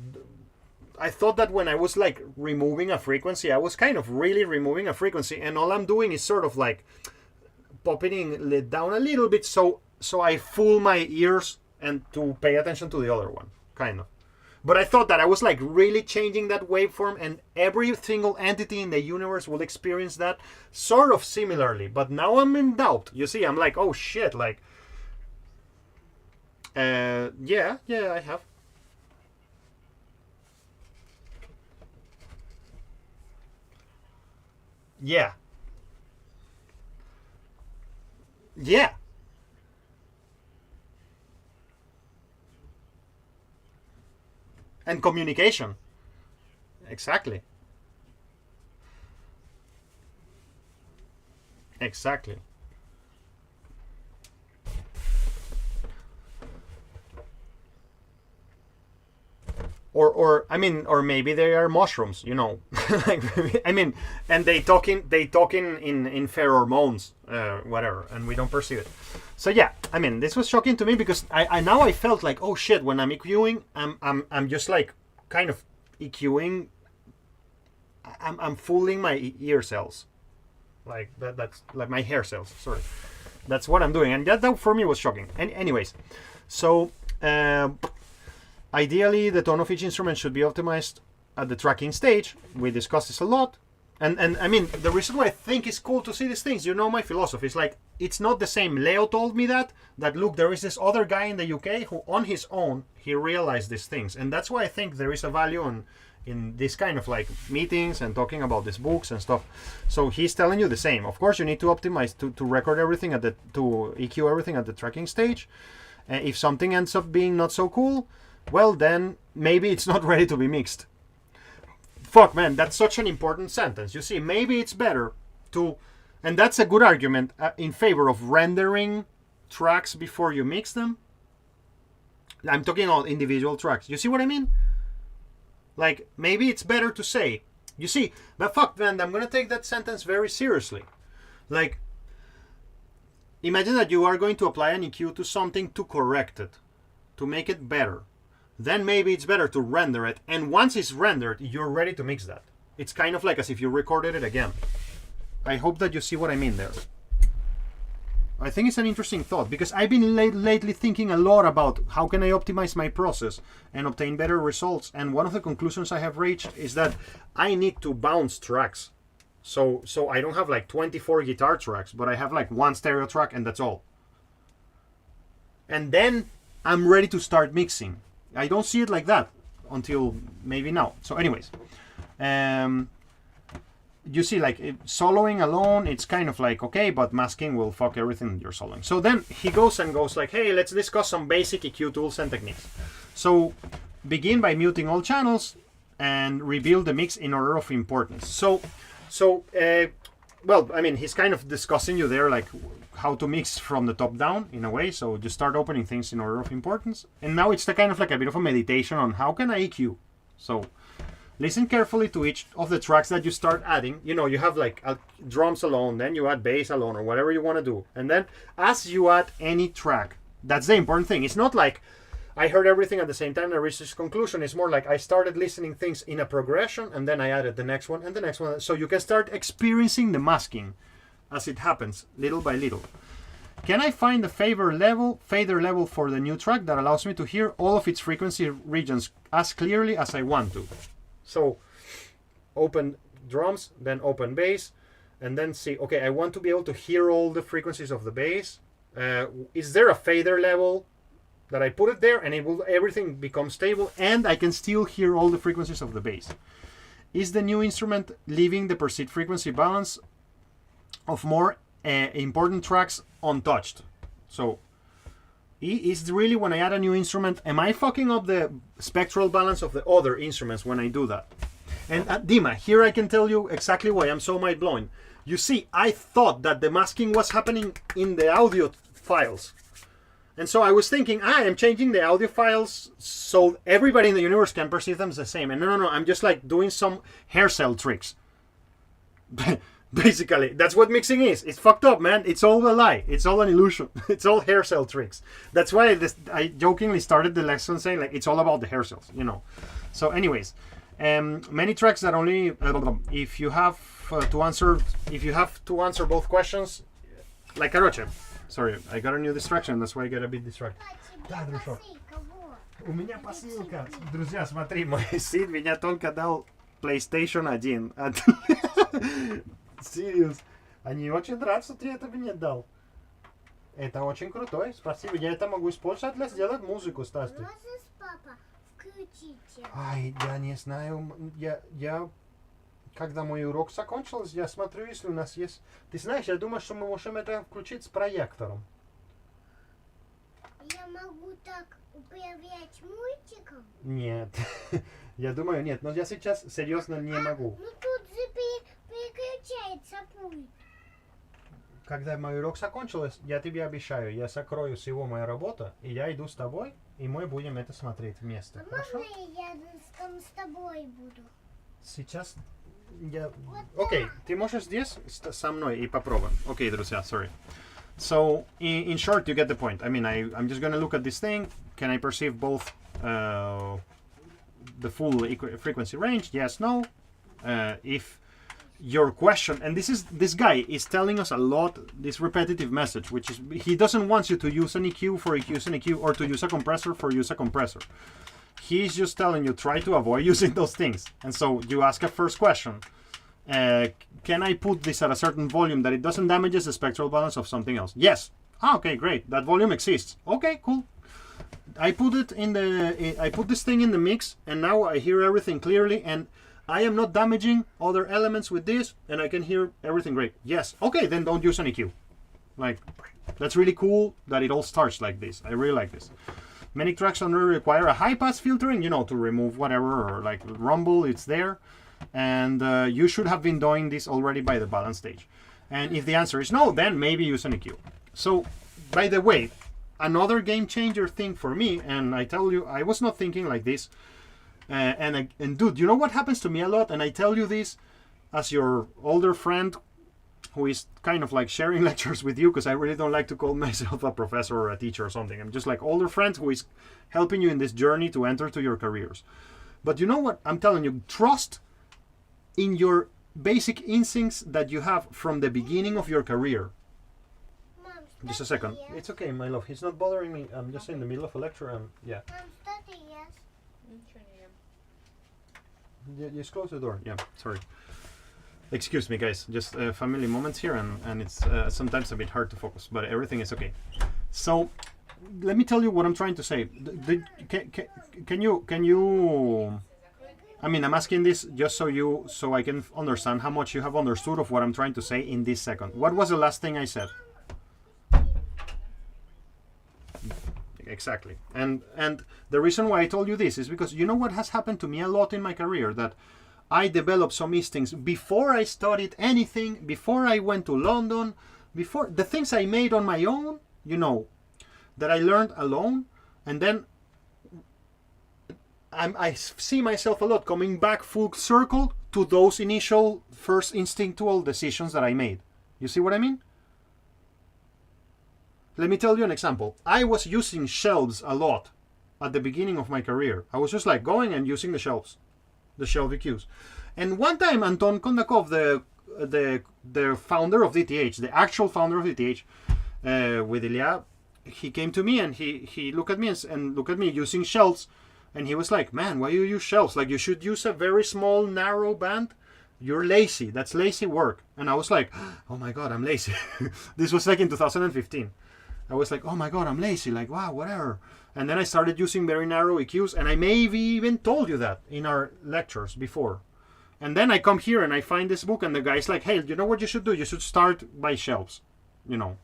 I thought that when I was like removing a frequency, I was kind of really removing a frequency, and all I'm doing is sort of like popping it down a little bit, so I fool my ears and to pay attention to the other one, kind of. But I thought that I was like really changing that waveform, and every single entity in the universe will experience that sort of similarly. But now I'm in doubt. You see, I'm like, oh shit, like, yeah, I have. Yeah. Yeah. And communication. Exactly. Exactly. Or I mean, or maybe they are mushrooms, you know. Like, I mean, and they talk in in pheromones, whatever, and we don't perceive it. So yeah, I mean, this was shocking to me because I now I felt like, oh shit, when I'm EQing, I'm just like kind of EQing. I'm fooling my ear cells, like that's like my hair cells. Sorry, that's what I'm doing, and that for me was shocking. And anyways, so. Ideally, the tone of each instrument should be optimized at the tracking stage. We discussed this a lot. And I mean, the reason why I think it's cool to see these things, you know my philosophy, is like, it's not the same. Leo told me that look, there is this other guy in the UK who on his own, he realized these things. And that's why I think there is a value in this kind of like meetings and talking about these books and stuff. So he's telling you the same. Of course, you need to optimize to record everything to EQ everything at the tracking stage. If something ends up being not so cool, well, then maybe it's not ready to be mixed. Fuck, man, that's such an important sentence. You see, maybe it's better to, and that's a good argument in favor of rendering tracks before you mix them. I'm talking about individual tracks. You see what I mean? Like, maybe it's better to say, you see, but fuck, man, I'm gonna take that sentence very seriously. Like, imagine that you are going to apply an EQ to something to correct it, to make it better. Then maybe it's better to render it, and once it's rendered, you're ready to mix that. It's kind of like as if you recorded it again. I hope that you see what I mean there. I think it's an interesting thought, because I've been lately thinking a lot about how can I optimize my process and obtain better results, and one of the conclusions I have reached is that I need to bounce tracks. So I don't have like 24 guitar tracks, but I have like one stereo track, and that's all. And then I'm ready to start mixing. I don't see it like that until maybe now. So anyways, you see, like soloing alone, it's kind of like, okay, but masking will fuck everything you're soloing. So then he goes like, hey, let's discuss some basic EQ tools and techniques. So begin by muting all channels and rebuild the mix in order of importance. So well, I mean, he's kind of discussing you there, like how to mix from the top down in a way. So just start opening things in order of importance. And now it's the kind of like a bit of a meditation on how can I EQ. So listen carefully to each of the tracks that you start adding. You know, you have like drums alone, then you add bass alone, or whatever you want to do. And then as you add any track, that's the important thing. It's not like I heard everything at the same time and I reached this conclusion. It's more like I started listening things in a progression, and then I added the next one and the next one. So you can start experiencing the masking as it happens, little by little. Can I find the fader level for the new track that allows me to hear all of its frequency regions as clearly as I want to? So open drums, then open bass, and then see, okay, I want to be able to hear all the frequencies of the bass. Is there a fader level that I put it there, and everything becomes stable, and I can still hear all the frequencies of the bass? Is the new instrument leaving the perceived frequency balance of more important tracks untouched? So is really, when I add a new instrument, am I fucking up the spectral balance of the other instruments when I do that? And Dima, here I can tell you exactly why I'm so mind-blown. You see, I thought that the masking was happening in the audio files. And so I was thinking, I am changing the audio files so everybody in the universe can perceive them as the same. And no, I'm just like doing some hair cell tricks. Basically, that's what mixing is. It's fucked up, man. It's all a lie. It's all an illusion. It's all hair cell tricks. That's why I jokingly started the lesson saying, like, it's all about the hair cells, you know. So anyways, Many tracks that only if you have to answer both questions, like короче, sorry, I got a new distraction, that's why I get a bit distracted. Да, дружок. У меня посылка. Друзья, смотри, мой сын меня только дал PlayStation 1. Serious. Они очень рад, что ты это мне дал. Это очень крутой, спасибо. Я это могу использовать для сделать музыку, Стас. Можешь, папа, включите? Ай, я не знаю. Я когда мой урок закончился, я смотрю, если у нас есть... Ты знаешь, я думаю, что мы можем это включить с проектором. Я могу так управлять мультиком? Нет. Я думаю, нет. Но я сейчас серьезно не могу. Ну тут же переключается пульт. Когда мой урок закончился, я тебе обещаю, я закрою всего мою работу, и я иду с тобой, и мы будем это смотреть вместе. А Хорошо? можно я с тобой буду? Сейчас я... Окей, ты можешь здесь со мной и попробуем. Окей, друзья, sorry. So, in short, you get the point. I mean, I'm just going to look at this thing. Can I perceive both the full frequency range? Yes, no. If your question, and this guy is telling us a lot, this repetitive message, which is he doesn't want you to use an EQ for use an EQ or to use a compressor for use a compressor. He's just telling you try to avoid using those things. And so you ask a first question. Can I put this at a certain volume that it doesn't damage the spectral balance of something else? Yes. Ah, okay, great. That volume exists. Okay, cool. I put it in I put this thing in the mix, and now I hear everything clearly, and I am not damaging other elements with this, and I can hear everything great. Yes. Okay, then don't use an EQ. Like, that's really cool that it all starts like this. I really like this. Many tracks only require a high-pass filtering, you know, to remove whatever, or like rumble, it's there. And you should have been doing this already by the balance stage. And if the answer is no, then maybe use an EQ. So, by the way, another game changer thing for me, and I tell you, I was not thinking like this. And dude, you know what happens to me a lot? And I tell you this as your older friend who is kind of like sharing lectures with you, because I really don't like to call myself a professor or a teacher or something. I'm just like older friend who is helping you in this journey to enter to your careers. But you know what? I'm telling you, trust in your basic instincts that you have from the beginning of your career. Mom, Just a second. study, yes? It's okay, my love. He's not bothering me. I'm just in the middle of a lecture and yeah. Mom, study, yes? Just close the door. Yeah, sorry. Excuse me, guys. Just family moments here, and it's sometimes a bit hard to focus, but everything is okay. So, let me tell you what I'm trying to say. Can you? I mean, I'm asking this just so I can understand how much you have understood of what I'm trying to say in this second. What was the last thing I said? Exactly. And the reason why I told you this is because you know what has happened to me a lot in my career, that I developed some instincts before I studied anything, before I went to London, before the things I made on my own, you know, that I learned alone, and then I see myself a lot coming back full circle to those initial first instinctual decisions that I made. You see what I mean? Let me tell you an example. I was using shelves a lot at the beginning of my career. I was just like going and using the shelves, the shelf EQs. And one time Anton Kondakov, the founder of DTH, the actual founder of DTH, with Ilya, he came to me and he looked at me and looked at me using shelves. And he was like, man, why you use shelves? Like, you should use a very small, narrow band. You're lazy. That's lazy work. And I was like, oh my God, I'm lazy. This was like in 2015. I was like, oh my God, I'm lazy. Like, wow, whatever. And then I started using very narrow EQs. And I maybe even told you that in our lectures before. And then I come here and I find this book. And the guy's like, hey, you know what you should do? You should start by shelves. You know.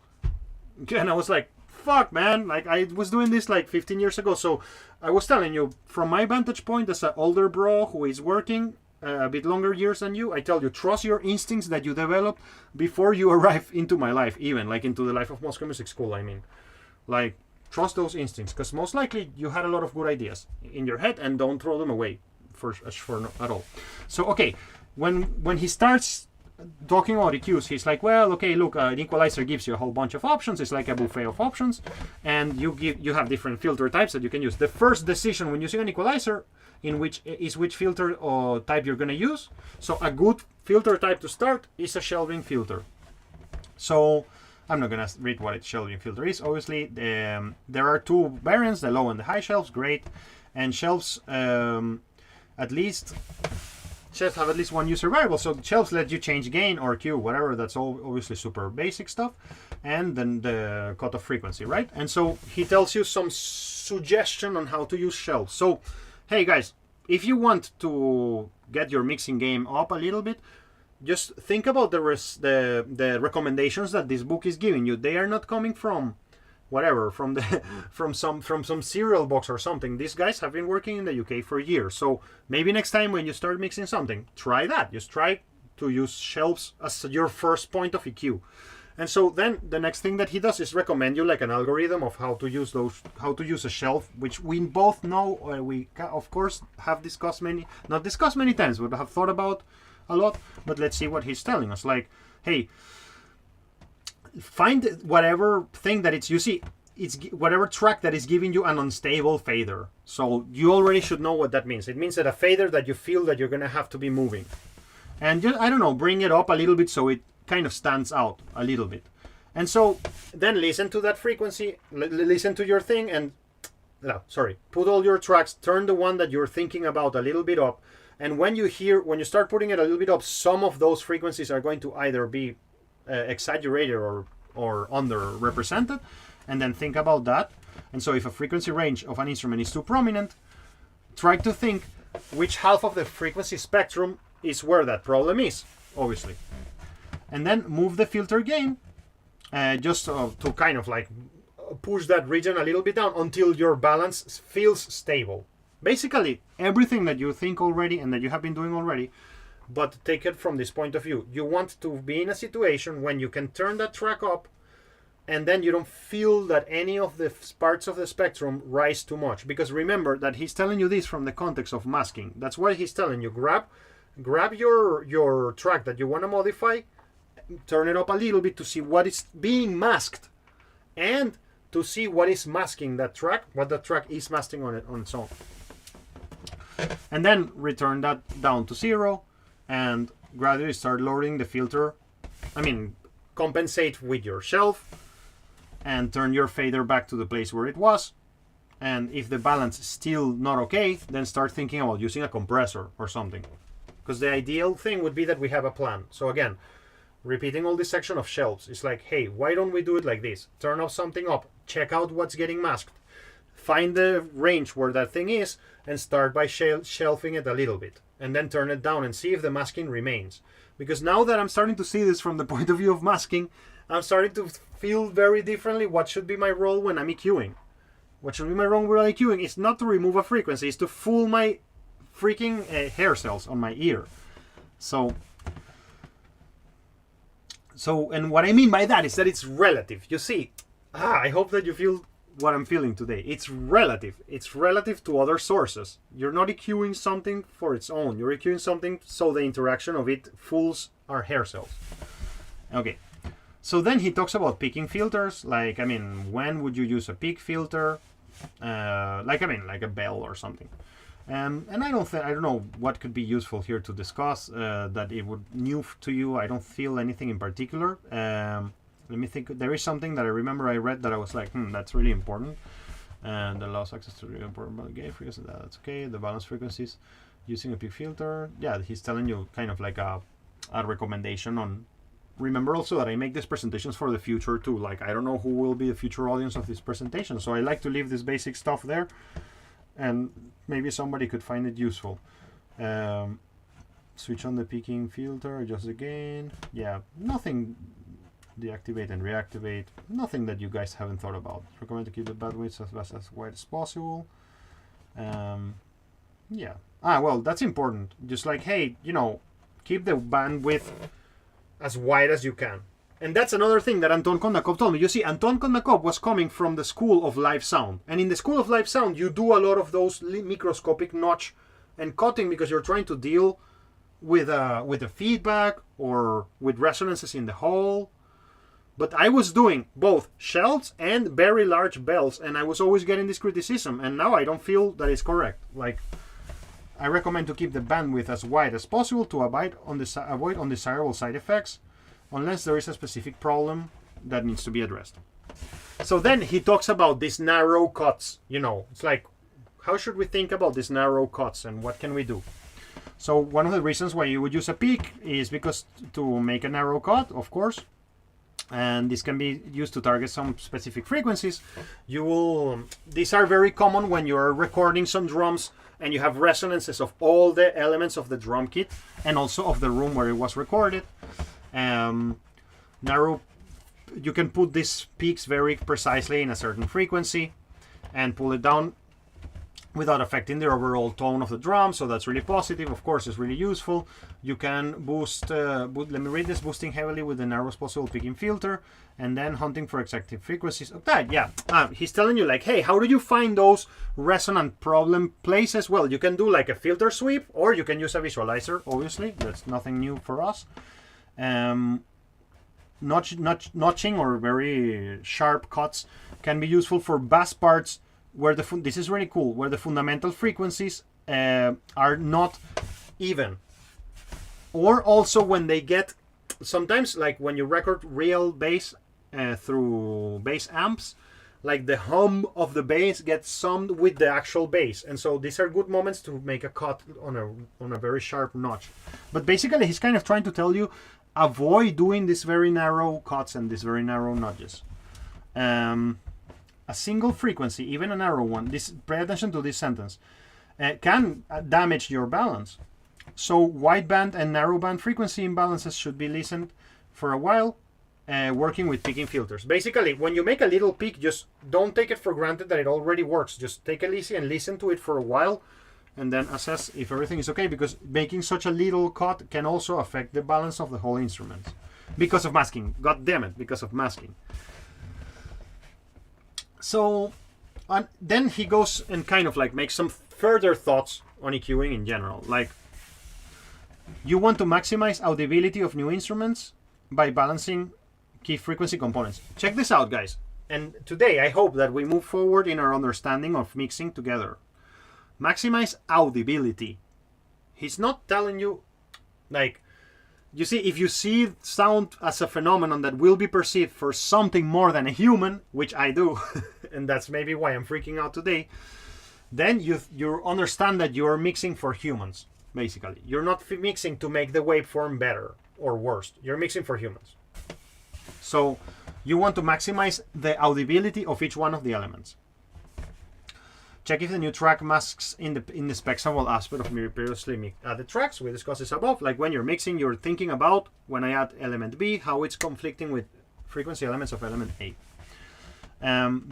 And I was like, fuck, man, like I was doing this like 15 years ago. So I was telling you, from my vantage point as an older bro who is working a bit longer years than you, I tell you, trust your instincts that you developed before you arrive into my life, even like into the life of Moscow Music School. I mean, like, trust those instincts, because most likely you had a lot of good ideas in your head, and don't throw them away for at all. So okay, when he starts talking about EQs, he's like, well, okay, look, an equalizer gives you a whole bunch of options. It's like a buffet of options, and you have different filter types that you can use. The first decision when using an equalizer in which filter or type you're going to use. So a good filter type to start is a shelving filter. So I'm not going to read what a shelving filter is. Obviously, there are two variants, the low and the high shelves, great. And shelves have at least one user variable. So shelves let you change gain or Q, whatever. That's all obviously super basic stuff. And then the cutoff frequency, right? And so he tells you some suggestion on how to use shelves. So, hey guys, if you want to get your mixing game up a little bit, just think about the recommendations that this book is giving you. They are not coming from whatever, from some cereal box or something. These guys have been working in the UK for years. So maybe next time when you start mixing something, try that. Just try to use shelves as your first point of EQ. And so then the next thing that he does is recommend you like an algorithm of how to use a shelf, which we both know, we of course have not discussed many times, but have thought about a lot. But let's see what he's telling us. Like, hey, find whatever thing that it's whatever track that is giving you an unstable fader. So you already should know what that means. It means that a fader that you feel that you're gonna have to be moving, and just, I don't know, bring it up a little bit so it kind of stands out a little bit. And so then listen to that frequency, listen to your thing, and put all your tracks, turn the one that you're thinking about a little bit up, and when you start putting it a little bit up, some of those frequencies are going to either be exaggerated or underrepresented, and then think about that. And so if a frequency range of an instrument is too prominent, try to think which half of the frequency spectrum is where that problem is, obviously. And then move the filter gain just to kind of like push that region a little bit down until your balance feels stable. Basically, everything that you think already and that you have been doing already, but take it from this point of view. You want to be in a situation when you can turn that track up and then you don't feel that any of the parts of the spectrum rise too much. Because remember that he's telling you this from the context of masking. That's why he's telling you grab your track that you want to modify, turn it up a little bit to see what is being masked and to see what is masking that track, what the track is masking on its own. And then return that down to 0 and gradually start lowering the filter. Compensate with your shelf and turn your fader back to the place where it was. And if the balance is still not okay, then start thinking about using a compressor or something. Because the ideal thing would be that we have a plan. So again, repeating all this section of shelves. It's like, hey, why don't we do it like this? Turn off something up, check out what's getting masked, find the range where that thing is, and start by shelving it a little bit. And then turn it down and see if the masking remains. Because now that I'm starting to see this from the point of view of masking, I'm starting to feel very differently what should be my role when I'm EQing. What should be my role when I'm EQing is not to remove a frequency, it's to fool my freaking hair cells on my ear. So, and what I mean by that is that it's relative. You see, I hope that you feel what I'm feeling today. It's relative. It's relative to other sources. You're not EQing something for its own. You're EQing something so the interaction of it fools our hair cells. Okay. So then he talks about picking filters. Like, when would you use a peak filter? Like a bell or something. And I don't know what could be useful here to discuss that it would new to you. I don't feel anything in particular. Let me think. There is something that I remember I read that I was like, that's really important. And allows access to really important gain frequencies. That's okay. The balance frequencies using a peak filter. Yeah, he's telling you kind of like a recommendation on. Remember also that I make these presentations for the future too. Like, I don't know who will be the future audience of this presentation. So I like to leave this basic stuff there. And maybe somebody could find it useful. Switch on the peaking filter, adjust the gain. Yeah, nothing. Deactivate and reactivate. Nothing that you guys haven't thought about. Recommend to keep the bandwidth as wide as possible. Yeah. Well, that's important. Just like, hey, keep the bandwidth as wide as you can. And that's another thing that Anton Kondakov told me. You see, Anton Kondakov was coming from the school of live sound. And in the school of live sound, you do a lot of those microscopic notch and cutting because you're trying to deal with the feedback or with resonances in the hall. But I was doing both shelves and very large bells, and I was always getting this criticism. And now I don't feel that it's correct. Like, I recommend to keep the bandwidth as wide as possible to avoid undesirable side effects, unless there is a specific problem that needs to be addressed. So then he talks about these narrow cuts. You know, it's like, how should we think about these narrow cuts and what can we do? So one of the reasons why you would use a peak is because to make a narrow cut, of course, and this can be used to target some specific frequencies. These are very common when you're recording some drums and you have resonances of all the elements of the drum kit and also of the room where it was recorded. You can put these peaks very precisely in a certain frequency and pull it down without affecting the overall tone of the drum, so that's really positive. Of course, it's really useful. You can boost, let me read this, boosting heavily with the narrowest possible peaking filter, and then hunting for exact frequencies of that. Yeah, he's telling you like, hey, how do you find those resonant problem places? Well, you can do like a filter sweep, or you can use a visualizer, obviously. That's nothing new for us. Notching or very sharp cuts can be useful for bass parts where this is really cool, where the fundamental frequencies are not even, or also when they get sometimes, like when you record real bass through bass amps, like the hum of the bass gets summed with the actual bass, and so these are good moments to make a cut on a very sharp notch. But basically he's kind of trying to tell you, avoid doing these very narrow cuts and these very narrow notches. A single frequency, even a narrow one, pay attention to this sentence, can damage your balance. So wideband and narrowband frequency imbalances should be listened for a while, working with peaking filters. Basically, when you make a little peak, just don't take it for granted that it already works. Just take it easy and listen to it for a while, and then assess if everything is okay, because making such a little cut can also affect the balance of the whole instrument. Because of masking. God damn it, because of masking. So then he goes and kind of like makes some further thoughts on EQing in general. Like, you want to maximize audibility of new instruments by balancing key frequency components. Check this out, guys. And today I hope that we move forward in our understanding of mixing together. Maximize audibility. He's not telling you, like, you see, if you see sound as a phenomenon that will be perceived for something more than a human, which I do, and that's maybe why I'm freaking out today, then you understand that you're mixing for humans, basically. You're not mixing to make the waveform better or worse. You're mixing for humans. So you want to maximize the audibility of each one of the elements. Check if the new track masks in the spectral aspect of previously added tracks. We discussed this above. Like when you're mixing, you're thinking about, when I add element B, how it's conflicting with frequency elements of element A.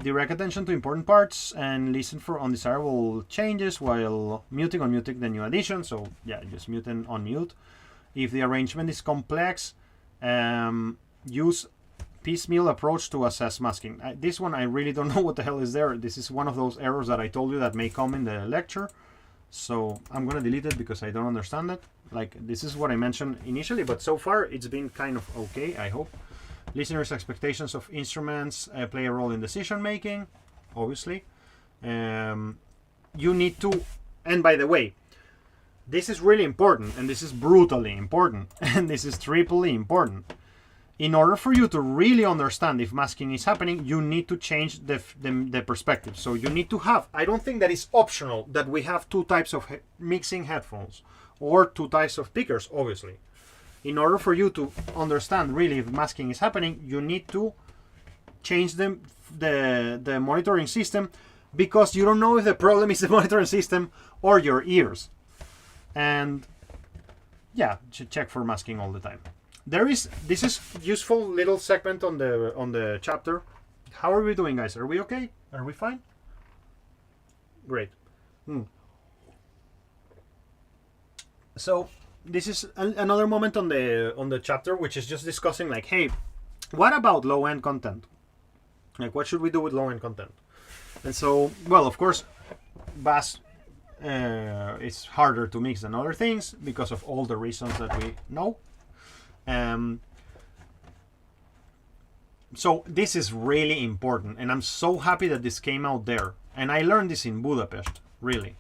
Direct attention to important parts and listen for undesirable changes while muting or unmuting the new addition. So yeah, just mute and unmute. If the arrangement is complex, use piecemeal approach to assess masking. This one I really don't know what the hell is there. This is one of those errors that I told you that may come in the lecture. So I'm gonna delete it because I don't understand it. Like, this is what I mentioned initially, but so far it's been kind of okay, I hope. Listeners' expectations of instruments play a role in decision making, obviously. You need to, and by the way, this is really important, and this is brutally important, and this is triply important. In order for you to really understand if masking is happening, you need to change the perspective. So you need to have, I don't think that it's optional that we have two types of mixing headphones or two types of speakers, obviously. In order for you to understand really if masking is happening, you need to change the monitoring system, because you don't know if the problem is the monitoring system or your ears. And yeah, check for masking all the time. This is useful little segment on the chapter. How are we doing, guys? Are we okay? Are we fine? Great. So this is another moment on the chapter, which is just discussing like, hey, what about low-end content? Like, what should we do with low-end content? And so, well, of course, bass is harder to mix than other things because of all the reasons that we know. So this is really important, and I'm so happy that this came out there. And I learned this in Budapest, really.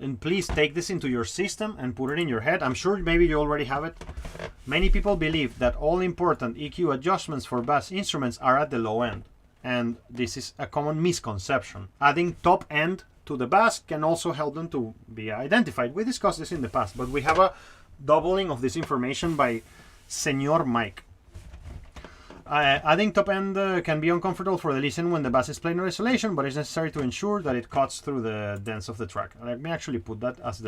and please take this into your system and put it in your head. I'm sure maybe you already have it. Many people believe that all important EQ adjustments for bass instruments are at the low end, and this is a common misconception. Adding top end to the bass can also help them to be identified. We discussed this in the past, but we have a doubling of this information by Senor Mike. Adding top end can be uncomfortable for the listener when the bass is played in isolation, but it's necessary to ensure that it cuts through the dance of the track. Let me actually put that as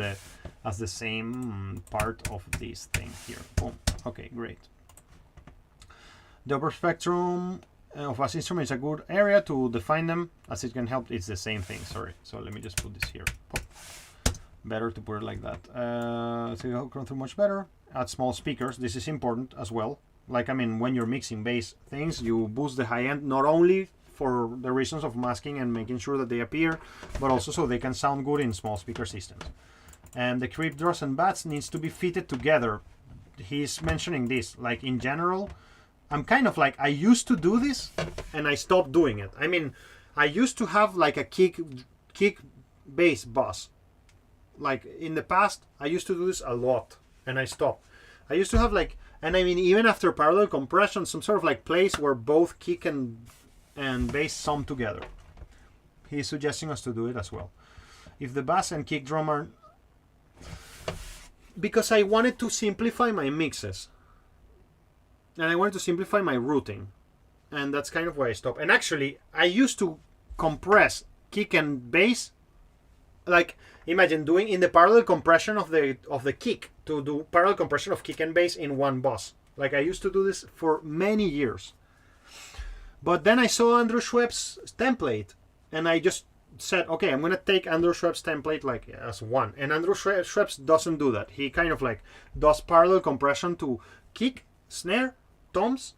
the same part of this thing here. Boom. Okay, great. The upper spectrum of bass instruments is a good area to define them, as it can help. It's the same thing. Sorry. So let me just put this here. Pop. Better to put it like that. So you go through much better. Add small speakers. This is important as well. Like, I mean, when you're mixing bass things, you boost the high end, not only for the reasons of masking and making sure that they appear, but also so they can sound good in small speaker systems. And the creep dross and bats needs to be fitted together. He's mentioning this, like, in general, I'm kind of like, I used to do this and I stopped doing it. I mean, I used to have like a kick bass bus. Like in the past, I used to do this a lot and I stopped. I used to have like, and I mean, even after parallel compression, some sort of like place where both kick and bass sum together. He's suggesting us to do it as well. If the bass and kick drum are... Because I wanted to simplify my mixes. And I wanted to simplify my routing. And that's kind of why I stopped. And actually, I used to compress kick and bass. Like, imagine doing in the parallel compression of the kick, to do parallel compression of kick and bass in one bus. Like, I used to do this for many years. But then I saw Andrew Schwepp's template, and I just said, okay, I'm gonna take Andrew Schwepp's template like as one. And Andrew Schwepp's doesn't do that. He kind of like does parallel compression to kick, snare, toms,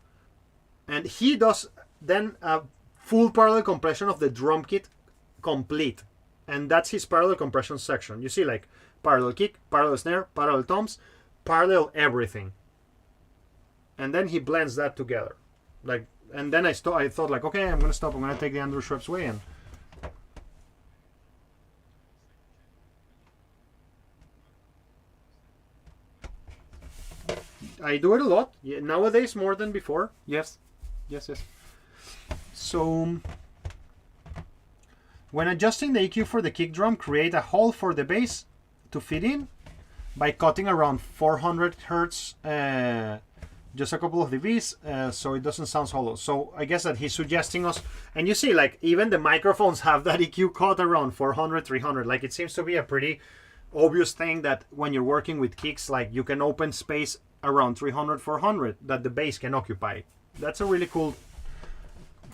and he does then a full parallel compression of the drum kit complete. And that's his parallel compression section. You see, like, parallel kick, parallel snare, parallel toms, parallel everything. And then he blends that together. Like, and then I thought, like, okay, I'm going to stop. I'm going to take the Andrew Schwepp's way. And I do it a lot. Yeah, nowadays, more than before. Yes. Yes, yes. So... When adjusting the EQ for the kick drum, create a hole for the bass to fit in by cutting around 400 hertz, just a couple of dBs, so it doesn't sound hollow. So I guess that he's suggesting us, and you see, like, even the microphones have that EQ cut around 400, 300. Like, it seems to be a pretty obvious thing that when you're working with kicks, like, you can open space around 300, 400 that the bass can occupy. That's a really cool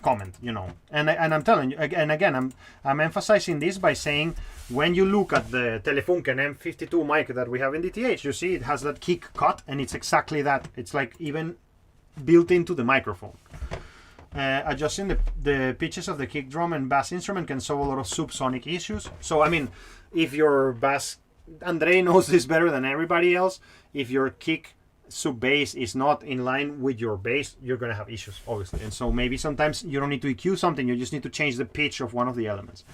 comment, you know. And I'm telling you, and again, I'm emphasizing this by saying, when you look at the Telefunken M52 mic that we have in DTH, you see it has that kick cut, and it's exactly that. It's like even built into the microphone. Adjusting the pitches of the kick drum and bass instrument can solve a lot of subsonic issues. So I mean, if your bass, Andre knows this better than everybody else, if your kick sub bass is not in line with your bass, you're gonna have issues, obviously. And so maybe sometimes you don't need to EQ something, you just need to change the pitch of one of the elements.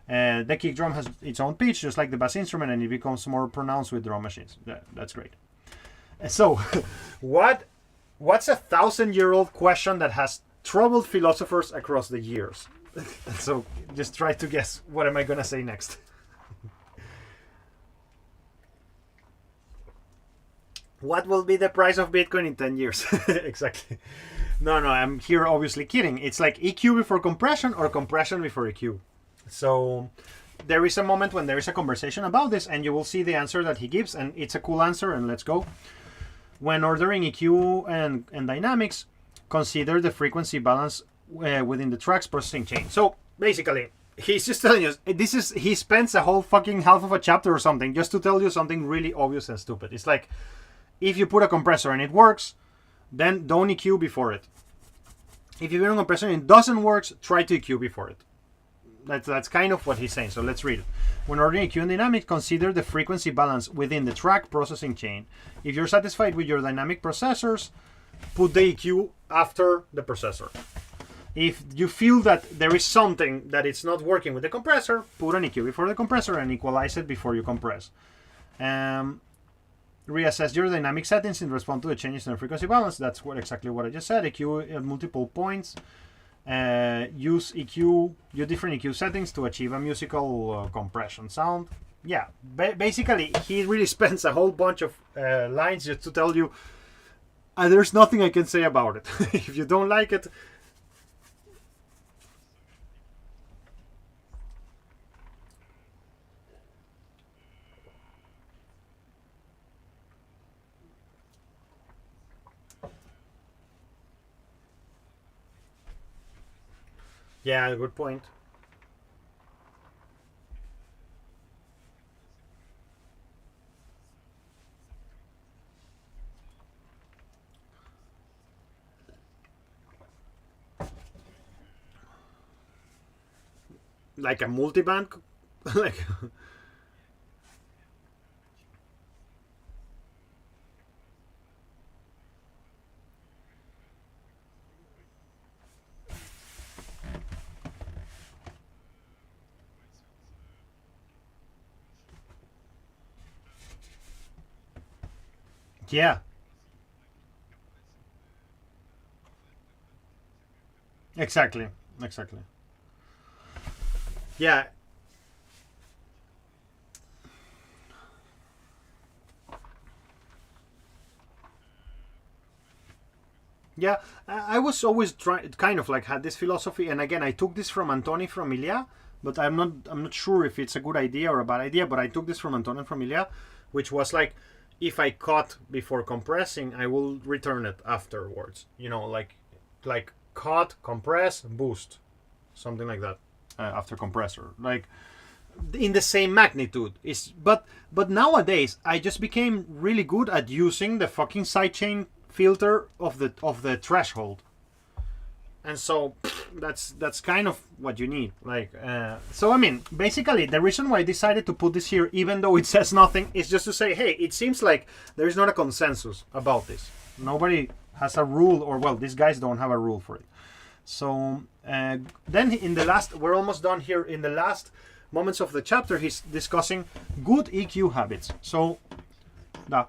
The kick drum has its own pitch, just like the bass instrument, and it becomes more pronounced with drum machines. That's great. So what's a 1,000-year-old question that has troubled philosophers across the years? So just try to guess, what am I gonna say next? What will be the price of Bitcoin in 10 years? Exactly. No, I'm here obviously kidding. It's like EQ before compression or compression before EQ. So there is a moment when there is a conversation about this, and you will see the answer that he gives, and it's a cool answer, and let's go. When ordering EQ and dynamics, consider the frequency balance within the track's processing chain. So basically, he's just telling us, he spends a whole fucking half of a chapter or something just to tell you something really obvious and stupid. It's like, if you put a compressor and it works, then don't EQ before it. If you put a compressor and it doesn't work, try to EQ before it. That's kind of what he's saying. So let's read it. When ordering EQ and dynamic, consider the frequency balance within the track processing chain. If you're satisfied with your dynamic processors, put the EQ after the processor. If you feel that there is something that it's not working with the compressor, put an EQ before the compressor and equalize it before you compress. Reassess your dynamic settings in response to the changes in the frequency balance. That's exactly what I just said. EQ at multiple points. Use different EQ settings to achieve a musical compression sound. Yeah, basically he really spends a whole bunch of lines just to tell you there's nothing I can say about it. If you don't like it, yeah, good point. Like a multiband, like yeah, exactly. Yeah. Yeah, I was always kind of like had this philosophy, and again, I took this from Antoni from Ilya, but I'm not sure if it's a good idea or a bad idea. But I took this from Antoni from Ilya, which was like, if I cut before compressing, I will return it afterwards. You know, like cut, compress, boost, something like that after compressor, like in the same magnitude. But nowadays I just became really good at using the fucking sidechain filter of the threshold, and so that's kind of what you need. Like so I mean, basically the reason why I decided to put this here, even though it says nothing, is just to say, hey, it seems like there is not a consensus about this. Nobody has a rule, or well, these guys don't have a rule for it. So then in the last, we're almost done here, in the last moments of the chapter, he's discussing good EQ habits. So da.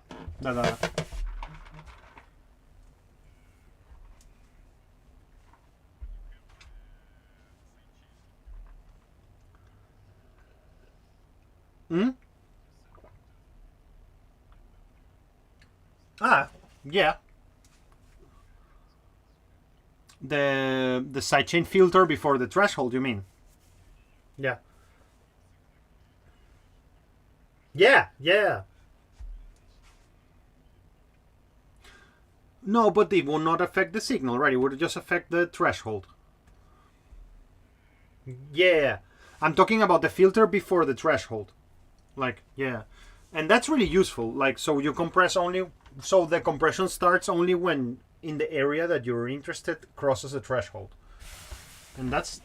Hmm? Yeah. The sidechain filter before the threshold, you mean? Yeah. Yeah. No, but it will not affect the signal, right? It would just affect the threshold. Yeah. I'm talking about the filter before the threshold. Like, yeah. And that's really useful. Like, so you compress only, so the compression starts only when in the area that you're interested crosses the threshold. And that's...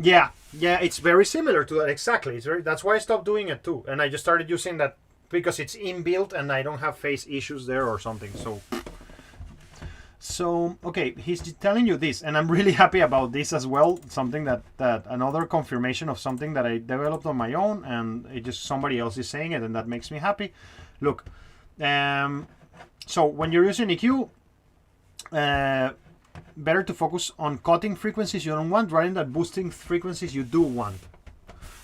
Yeah, it's very similar to that, exactly. That's why I stopped doing it too. And I just started using that because it's inbuilt and I don't have phase issues there or something, So, okay, he's telling you this, and I'm really happy about this as well. Something that another confirmation of something that I developed on my own, and it just somebody else is saying it, and that makes me happy. Look, so when you're using EQ, better to focus on cutting frequencies you don't want rather than boosting frequencies you do want.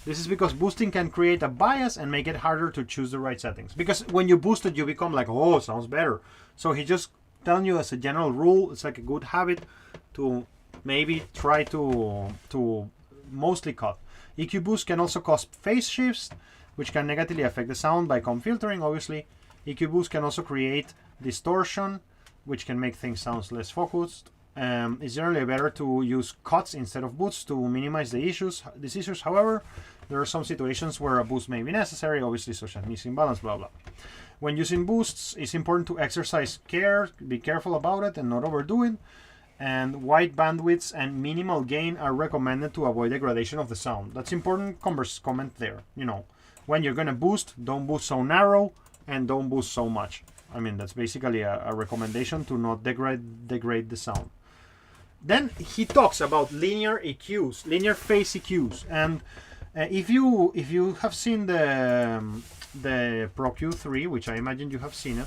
This is because boosting can create a bias and make it harder to choose the right settings. Because when you boost it, you become like, oh, sounds better. So he just telling you as a general rule, it's like a good habit to maybe try to mostly cut. EQ boost can also cause phase shifts, which can negatively affect the sound by comb filtering, obviously. EQ boost can also create distortion, which can make things sound less focused. It's generally better to use cuts instead of boosts to minimize these issues. However, there are some situations where a boost may be necessary, obviously, such as missing balance, blah blah. When using boosts, it's important to exercise care, be careful about it and not overdo it. And wide bandwidths and minimal gain are recommended to avoid degradation of the sound. That's important comment there. You know, when you're gonna boost, don't boost so narrow and don't boost so much. I mean, that's basically a recommendation to not degrade the sound. Then he talks about linear EQs, linear phase EQs, and if you have seen the Pro Q3, which I imagine you have seen it,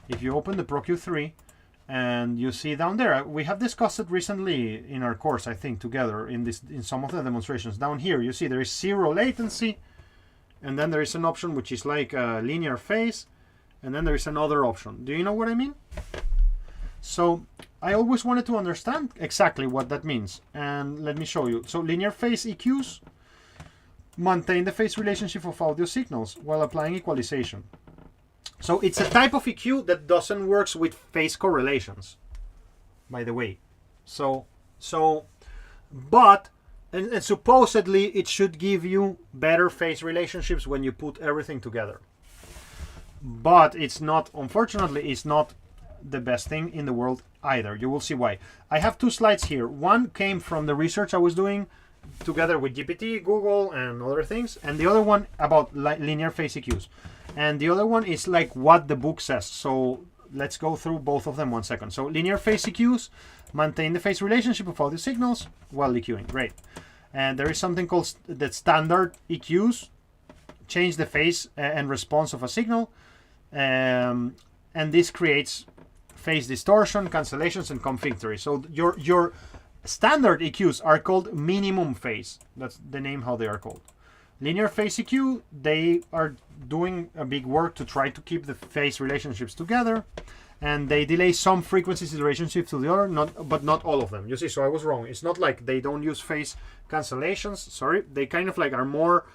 if you open the Pro Q3 and you see down there, we have discussed it recently in our course, I think, together in some of the demonstrations. Down here, you see there is 0 latency, and then there is an option which is like a linear phase, and then there is another option. Do you know what I mean? So I always wanted to understand exactly what that means, and let me show you. So linear phase EQs maintain the phase relationship of audio signals while applying equalization. So it's a type of EQ that doesn't work with phase correlations, by the way. But supposedly it should give you better phase relationships when you put everything together. But it's not, unfortunately, it's not the best thing in the world either. You will see why. I have 2 slides here. One came from the research I was doing together with GPT, Google, and other things, and the other one about linear phase EQs. And the other one is like what the book says. So let's go through both of them 1 second. So linear phase EQs maintain the phase relationship of audio signals while EQing. Great. And there is something called the standard EQs, change the phase and response of a signal, and this creates phase distortion, cancellations, and conflictory. So your standard EQs are called minimum phase. That's the name how they are called. Linear phase EQ, they are doing a big work to try to keep the phase relationships together, and they delay some frequencies relationship to the other, but not all of them. You see, so I was wrong. It's not like they don't use phase cancellations. Sorry, they kind of like are more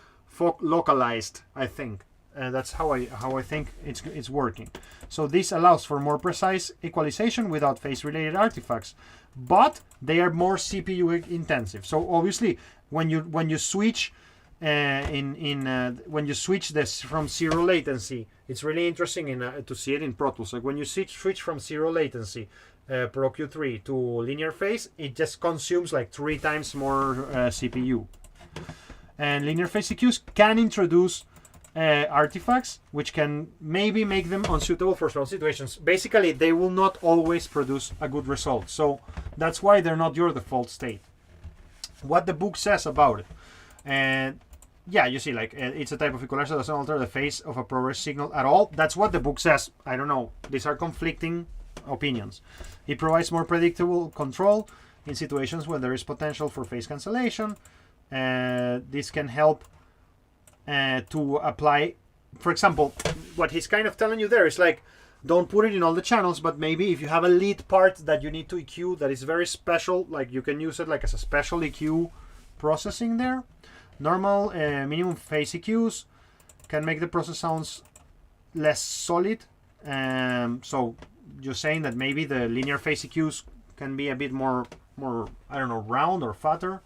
localized, I think. That's how I think it's working. So this allows for more precise equalization without phase-related artifacts, but they are more CPU intensive. So obviously, when you switch when you switch this from 0 latency, it's really interesting to see it in Pro Tools. Like when you switch from 0 latency Pro Q3 to linear phase, it just consumes like 3 times more CPU. And linear phase EQs can introduce artifacts which can maybe make them unsuitable for some situations. Basically, they will not always produce a good result. So that's why they're not your default state. What the book says about it. And yeah, you see, like it's a type of equalizer that doesn't alter the phase of a progress signal at all. That's what the book says. I don't know. These are conflicting opinions. It provides more predictable control in situations where there is potential for phase cancellation. This can help to apply, for example, what he's kind of telling you there is like, don't put it in all the channels, but maybe if you have a lead part that you need to EQ that is very special, like you can use it like as a special EQ processing there. Normal minimum phase EQs can make the process sounds less solid. So you're saying that maybe the linear phase EQs can be a bit more I don't know, round or fatter.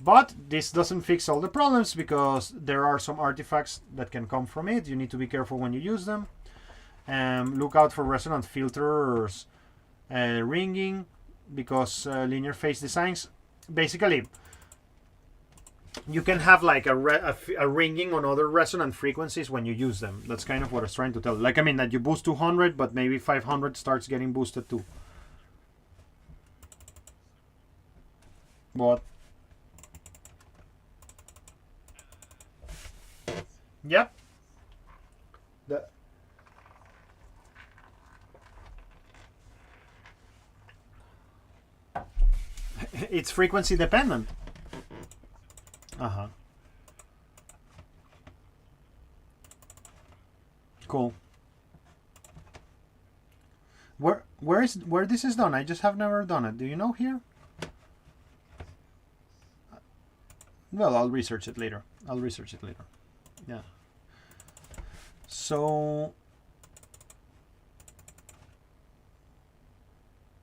But this doesn't fix all the problems because there are some artifacts that can come from it. You need to be careful when you use them. Look out for resonant filters ringing because linear phase designs, basically, you can have like a ringing on other resonant frequencies when you use them. That's kind of what I was trying to tell. Like, I mean, that you boost 200, but maybe 500 starts getting boosted too. What? Yep. It's frequency dependent. Cool. Where this is done? I just have never done it. Do you know here? Well, I'll research it later. Yeah. So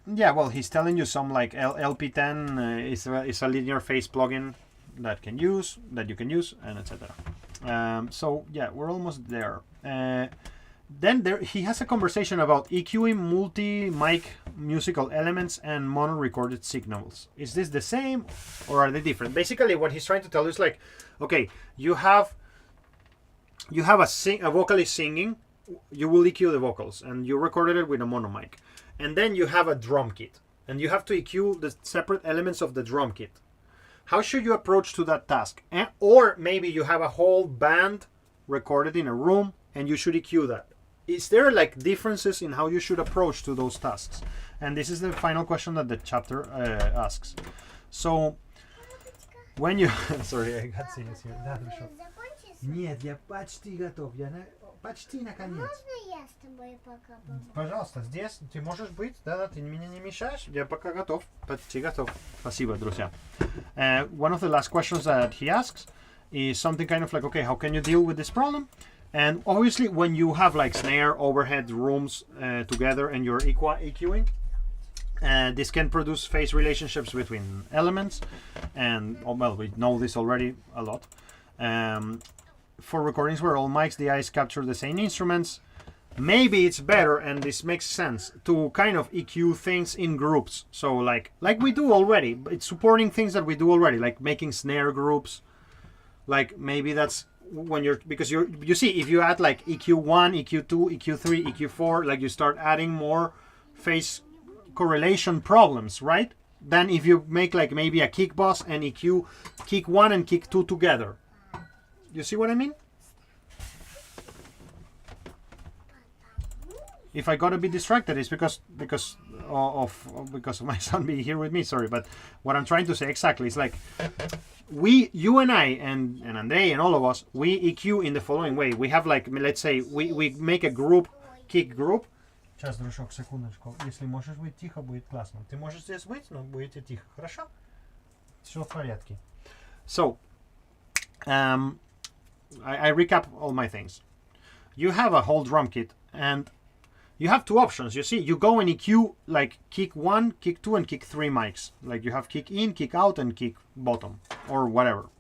yeah, well, he's telling you some like LP10 is a linear phase plugin that you can use, and etc. So yeah, we're almost there. Then he has a conversation about EQing multi-mic musical elements and mono-recorded signals. Is this the same or are they different? Basically, what he's trying to tell you is like, okay, you have a vocalist singing, you will EQ the vocals, and you recorded it with a mono mic, and then you have a drum kit, and you have to EQ the separate elements of the drum kit. How should you approach to that task? Or maybe you have a whole band recorded in a room, and you should EQ that. Is there like differences in how you should approach to those tasks? And this is the final question that the chapter asks. So when you sorry, I got serious here. Нет, я почти готов. Почти наконец. Можно я с тобой пока побуду? Пожалуйста, здесь ты можешь быть, да, ты меня не мешаешь. Я пока готов, почти готов. Спасибо, друзья. One of the last questions that he asks is something kind of like, okay, how can you deal with this problem? And obviously, when you have like snare, overhead, rooms together, and you're EQing, this can produce phase relationships between elements. And well, we know this already a lot. For recordings where all mics, the eyes capture the same instruments, maybe it's better, and this makes sense, to kind of EQ things in groups. So like we do already, it's supporting things that we do already, like making snare groups. Like maybe that's when you're, because you see, if you add like EQ1, EQ2, EQ3, EQ4, like you start adding more phase correlation problems, right? Than if you make like maybe a kick boss and EQ kick 1 and kick 2 together. You see what I mean? If I got a bit distracted, it's because of my son being here with me. Sorry, but what I'm trying to say exactly is like you and I and Andrei and all of us, we EQ in the following way. We have like, let's say we make a group, kick group. Сейчас, дружок, секундочку. Если можешь быть тихо, будет классно. Ты можешь здесь быть, но будете тихо, хорошо? Все в порядке. So, I recap all my things. You have a whole drum kit, and you have two options. You see, you go and EQ like kick 1, kick 2, and kick 3 mics. Like you have kick in, kick out, and kick bottom, or whatever.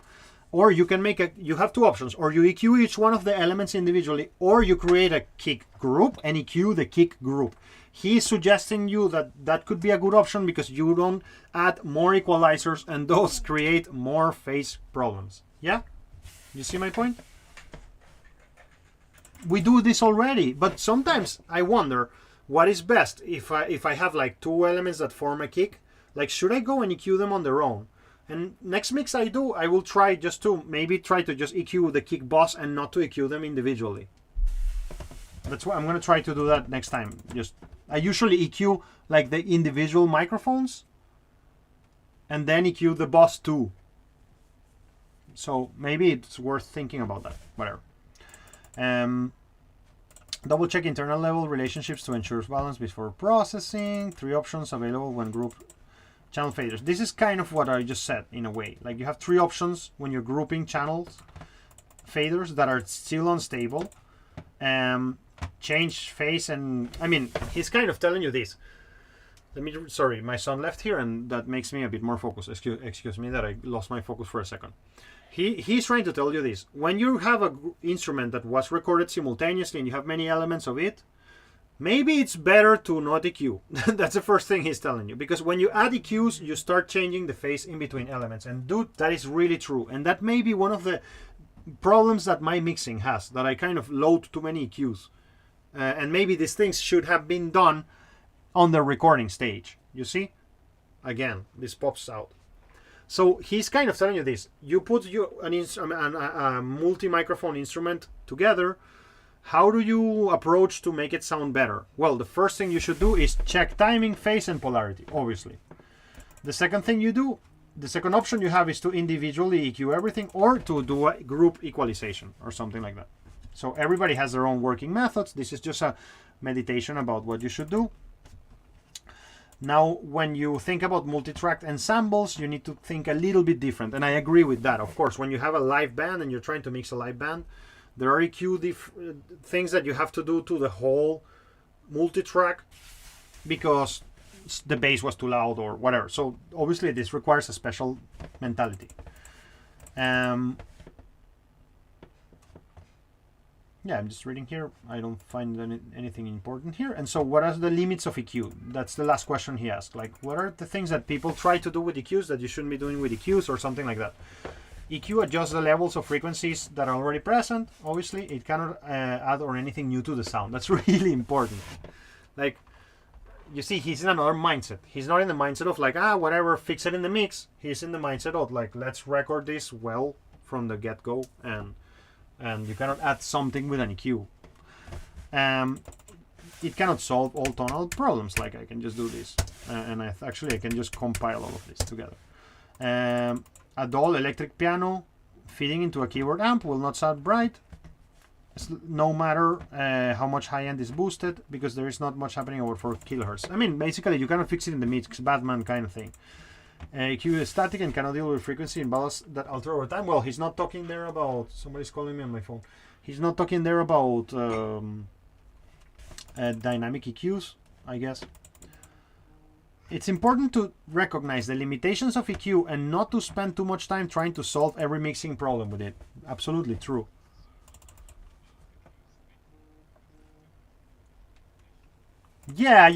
Or you can you have two options. Or you EQ each one of the elements individually, or you create a kick group and EQ the kick group. He's suggesting you that could be a good option because you don't add more equalizers, and those create more phase problems. Yeah? You see my point? We do this already, but sometimes I wonder what is best if I have like two elements that form a kick. Like, should I go and EQ them on their own? And next mix I will try just to maybe try to just EQ the kick boss and not to EQ them individually. That's why I'm gonna try to do that next time. I usually EQ like the individual microphones and then EQ the boss too. So maybe it's worth thinking about that. Whatever. Double check internal level relationships to ensure balance before processing. 3 options available when group channel faders. This is kind of what I just said in a way. Like you have 3 options when you're grouping channels faders that are still unstable. Change phase, and I mean, he's kind of telling you this. Sorry, my son left here, and that makes me a bit more focused. Excuse me that I lost my focus for a second. He's trying to tell you this. When you have an instrument that was recorded simultaneously and you have many elements of it, maybe it's better to not EQ. That's the first thing he's telling you. Because when you add EQs, you start changing the phase in between elements. And dude, that is really true. And that may be one of the problems that my mixing has, that I kind of load too many EQs. And maybe these things should have been done on the recording stage. You see? Again, this pops out. So he's kind of telling you this. You put a multi-microphone instrument together. How do you approach to make it sound better? Well, the first thing you should do is check timing, phase, and polarity, obviously. The second thing you do, the second option you have is to individually EQ everything or to do a group equalization or something like that. So everybody has their own working methods. This is just a meditation about what you should do. Now, when you think about multi-track ensembles, you need to think a little bit different. And I agree with that. Of course, when you have a live band and you're trying to mix a live band, there are EQ things that you have to do to the whole multi-track because the bass was too loud or whatever. So obviously this requires a special mentality. Yeah, I'm just reading here. I don't find anything important here. And so what are the limits of EQ? That's the last question he asked. Like, what are the things that people try to do with EQs that you shouldn't be doing with EQs or something like that? EQ adjusts the levels of frequencies that are already present. Obviously, it cannot add or anything new to the sound. That's really important. Like, you see, he's in another mindset. He's not in the mindset of like, whatever, fix it in the mix. He's in the mindset of like, let's record this well from the get-go, and you cannot add something with an EQ. It cannot solve all tonal problems. Like, I can just do this, and I can just compile all of this together. A dull electric piano feeding into a keyboard amp will not sound bright, no matter how much high end is boosted, because there is not much happening over 4 kilohertz. I mean, basically, you cannot fix it in the mix, Batman kind of thing. EQ is static and cannot deal with frequency imbalance that alter over time. Well, he's not talking there about... Somebody's calling me on my phone. He's not talking there about dynamic EQs, I guess. It's important to recognize the limitations of EQ and not to spend too much time trying to solve every mixing problem with it. Absolutely true. Yeah,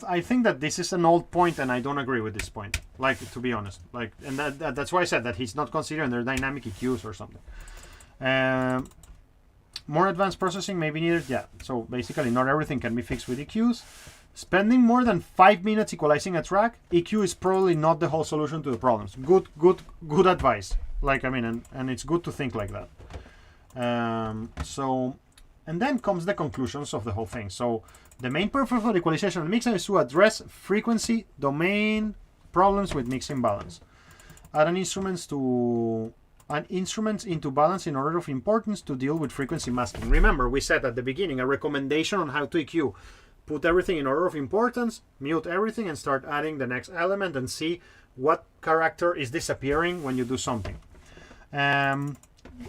I think that this is an old point, and I don't agree with this point. Like, to be honest, like, and that's why I said that he's not considering their dynamic EQs or something. More advanced processing may be needed. Yeah, so basically, not everything can be fixed with EQs. Spending more than 5 minutes equalizing a track, EQ is probably not the whole solution to the problems. Good advice. Like, I mean, and it's good to think like that. And then comes the conclusions of the whole thing. So the main purpose of equalization and mixing is to address frequency domain problems with mixing balance. Add an instruments into balance in order of importance to deal with frequency masking. Remember, we said at the beginning a recommendation on how to EQ. Put everything in order of importance, mute everything, and start adding the next element and see what character is disappearing when you do something.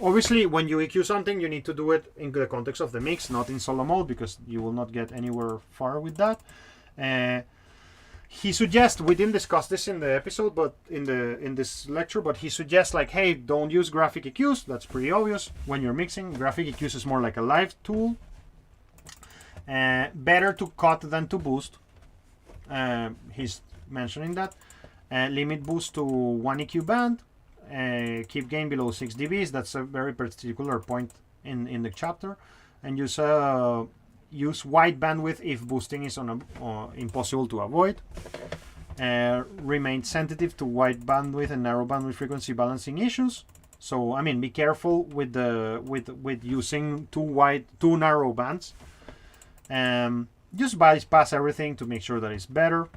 Obviously, when you EQ something, you need to do it in the context of the mix, not in solo mode, because you will not get anywhere far with that. He suggests, we didn't discuss this in the episode, but in this lecture, but he suggests like, hey, don't use graphic EQs. That's pretty obvious. When you're mixing, graphic EQs is more like a live tool. Better to cut than to boost. He's mentioning that. Limit boost to 1 EQ band. Keep gain below 6 dBs. That's a very particular point in the chapter. And use wide bandwidth if boosting is impossible to avoid. Remain sensitive to wide bandwidth and narrow bandwidth frequency balancing issues. So I mean, be careful with using too narrow bands. Just bypass everything to make sure that it's better.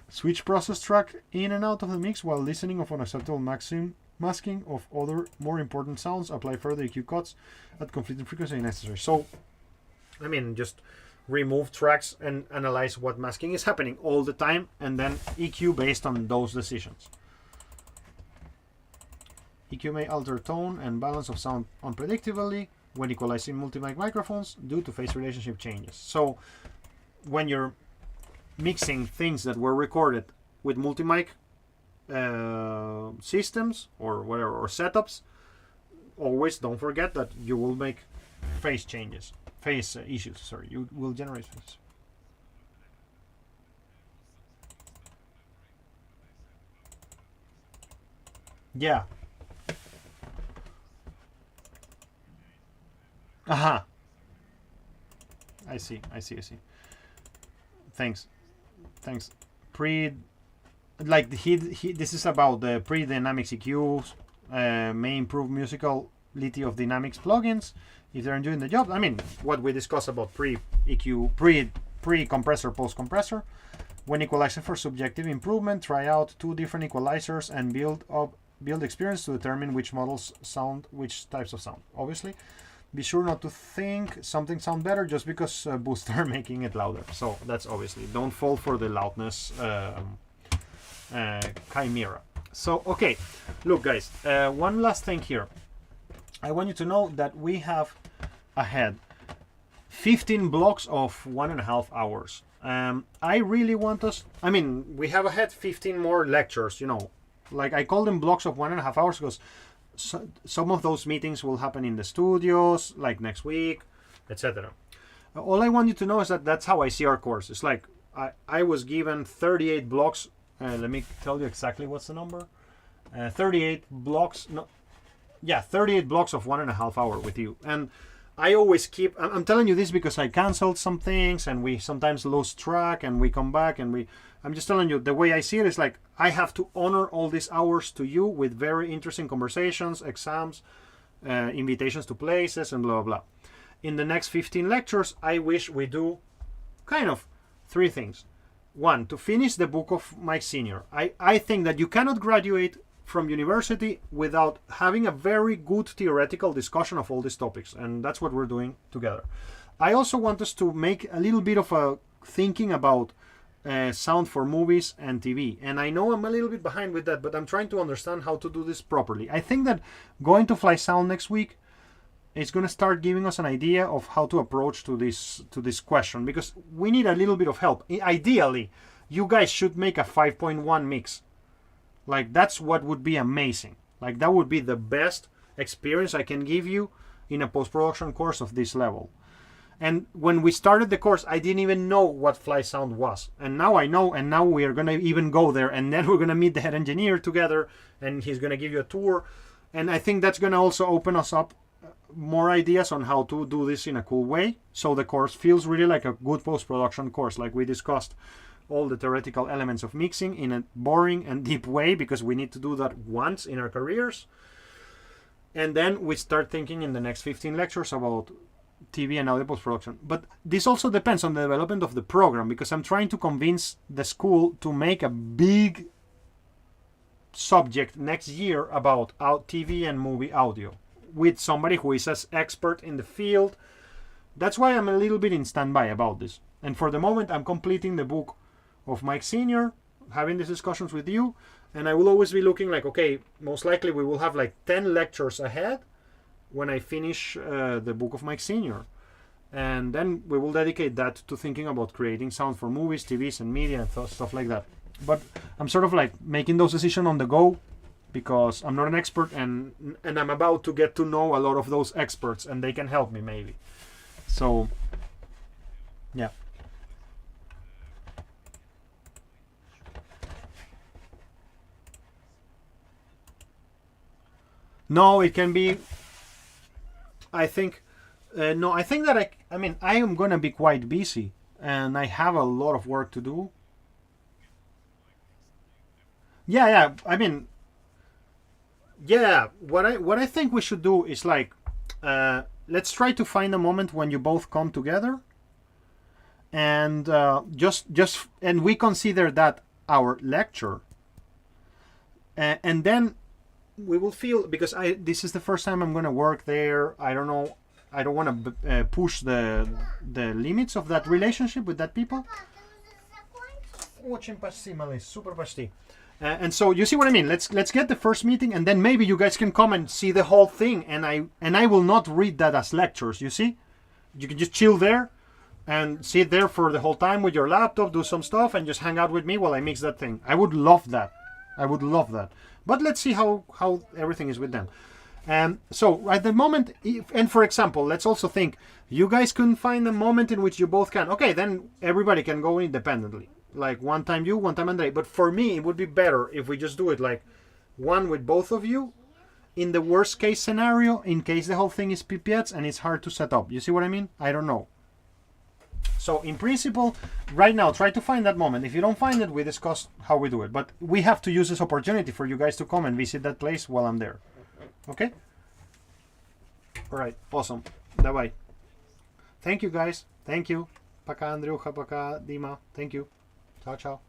Switch process track in and out of the mix while listening of unacceptable masking of other more important sounds. Apply further EQ cuts at conflicting frequency if necessary. So, I mean, just remove tracks and analyze what masking is happening all the time, and then EQ based on those decisions. EQ may alter tone and balance of sound unpredictably when equalizing multi-mic microphones due to phase relationship changes. So when you're mixing things that were recorded with multi-mic systems or whatever, or setups, always don't forget that you will make phase issues. Sorry, you will generate phase. Yeah. Aha. I see. Thanks. This is about the pre-dynamics EQs. May improve musicality of dynamics plugins if they're doing the job. I mean, what we discussed about pre-EQ, pre-compressor, post-compressor. When equalizing for subjective improvement, try out 2 different equalizers and build experience to determine which models sound which types of sound. Obviously, be sure not to think something sounds better just because boosts are making it louder. So that's obviously, don't fall for the loudness chimera. So, okay, look guys, one last thing here. I want you to know that we have ahead 15 blocks of 1.5 hours. I really want us, I mean, we have ahead 15 more lectures, you know, like I call them blocks of 1.5 hours because some of those meetings will happen in the studios, like next week, etc. All I want you to know is that that's how I see our course. It's like I was given 38 blocks Let me tell you exactly what's the number. 38 blocks. No, yeah, 38 blocks of 1.5 hours with you. And I always keep. I'm telling you this because I canceled some things, and we sometimes lose track, and we come back, and we. I'm just telling you the way I see it is like I have to honor all these hours to you with very interesting conversations, exams, invitations to places, and blah blah blah. In the next 15 lectures, I wish we do kind of 3 things. 1, to finish the book of Mike Senior. I think that you cannot graduate from university without having a very good theoretical discussion of all these topics, and that's what we're doing together. I also want us to make a little bit of a thinking about sound for movies and TV, and I know I'm a little bit behind with that, but I'm trying to understand how to do this properly. I think that going to Fly Sound next week is going to start giving us an idea of how to approach to this question, because we need a little bit of help. Ideally, you guys should make a 5.1 mix. Like, that's what would be amazing. Like, that would be the best experience I can give you in a post-production course of this level. And when we started the course, I didn't even know what Fly Sound was. And now I know, and now we are going to even go there. And then we're going to meet the head engineer together, and he's going to give you a tour. And I think that's going to also open us up more ideas on how to do this in a cool way. So the course feels really like a good post-production course. Like we discussed all the theoretical elements of mixing in a boring and deep way, because we need to do that once in our careers. And then we start thinking in the next 15 lectures about TV and audio post-production. But this also depends on the development of the program, because I'm trying to convince the school to make a big subject next year about TV and movie audio with somebody who is as expert in the field. That's why I'm a little bit in standby about this. And for the moment, I'm completing the book of Mike Senior, having these discussions with you, and I will always be looking like, okay, most likely we will have like 10 lectures ahead when I finish the book of Mike Senior. And then we will dedicate that to thinking about creating sound for movies, TVs, and media, and stuff like that. But I'm sort of like making those decisions on the go, because I'm not an expert, and I'm about to get to know a lot of those experts, and they can help me maybe. So, yeah. No, it can be. I think. No, I think that I mean, I am gonna be quite busy, and I have a lot of work to do. Yeah. I mean, yeah. What I think we should do is like, let's try to find a moment when you both come together, and just and we consider that our lecture, and then we will feel, because this is the first time I'm going to work there. I don't know. I don't want to push the limits of that relationship with that people. Очень почти, малыш, super почти. And so you see what I mean. Let's get the first meeting, and then maybe you guys can come and see the whole thing. And I will not read that as lectures. You see, you can just chill there and sit there for the whole time with your laptop, do some stuff, and just hang out with me while I mix that thing. I would love that. But let's see how everything is with them. So at the moment, and for example, let's also think, you guys couldn't find a moment in which you both can. Okay, then everybody can go independently. Like one time you, one time Andre. But for me, it would be better if we just do it like one with both of you. In the worst case scenario, in case the whole thing is pipettes and it's hard to set up. You see what I mean? I don't know. So in principle, right now, try to find that moment. If you don't find it, we discuss how we do it. But we have to use this opportunity for you guys to come and visit that place while I'm there. Okay? All right. Awesome. Bye-bye. Thank you, guys. Thank you. Пока, Андрюха. Пока, Дима. Thank you. Ciao, ciao.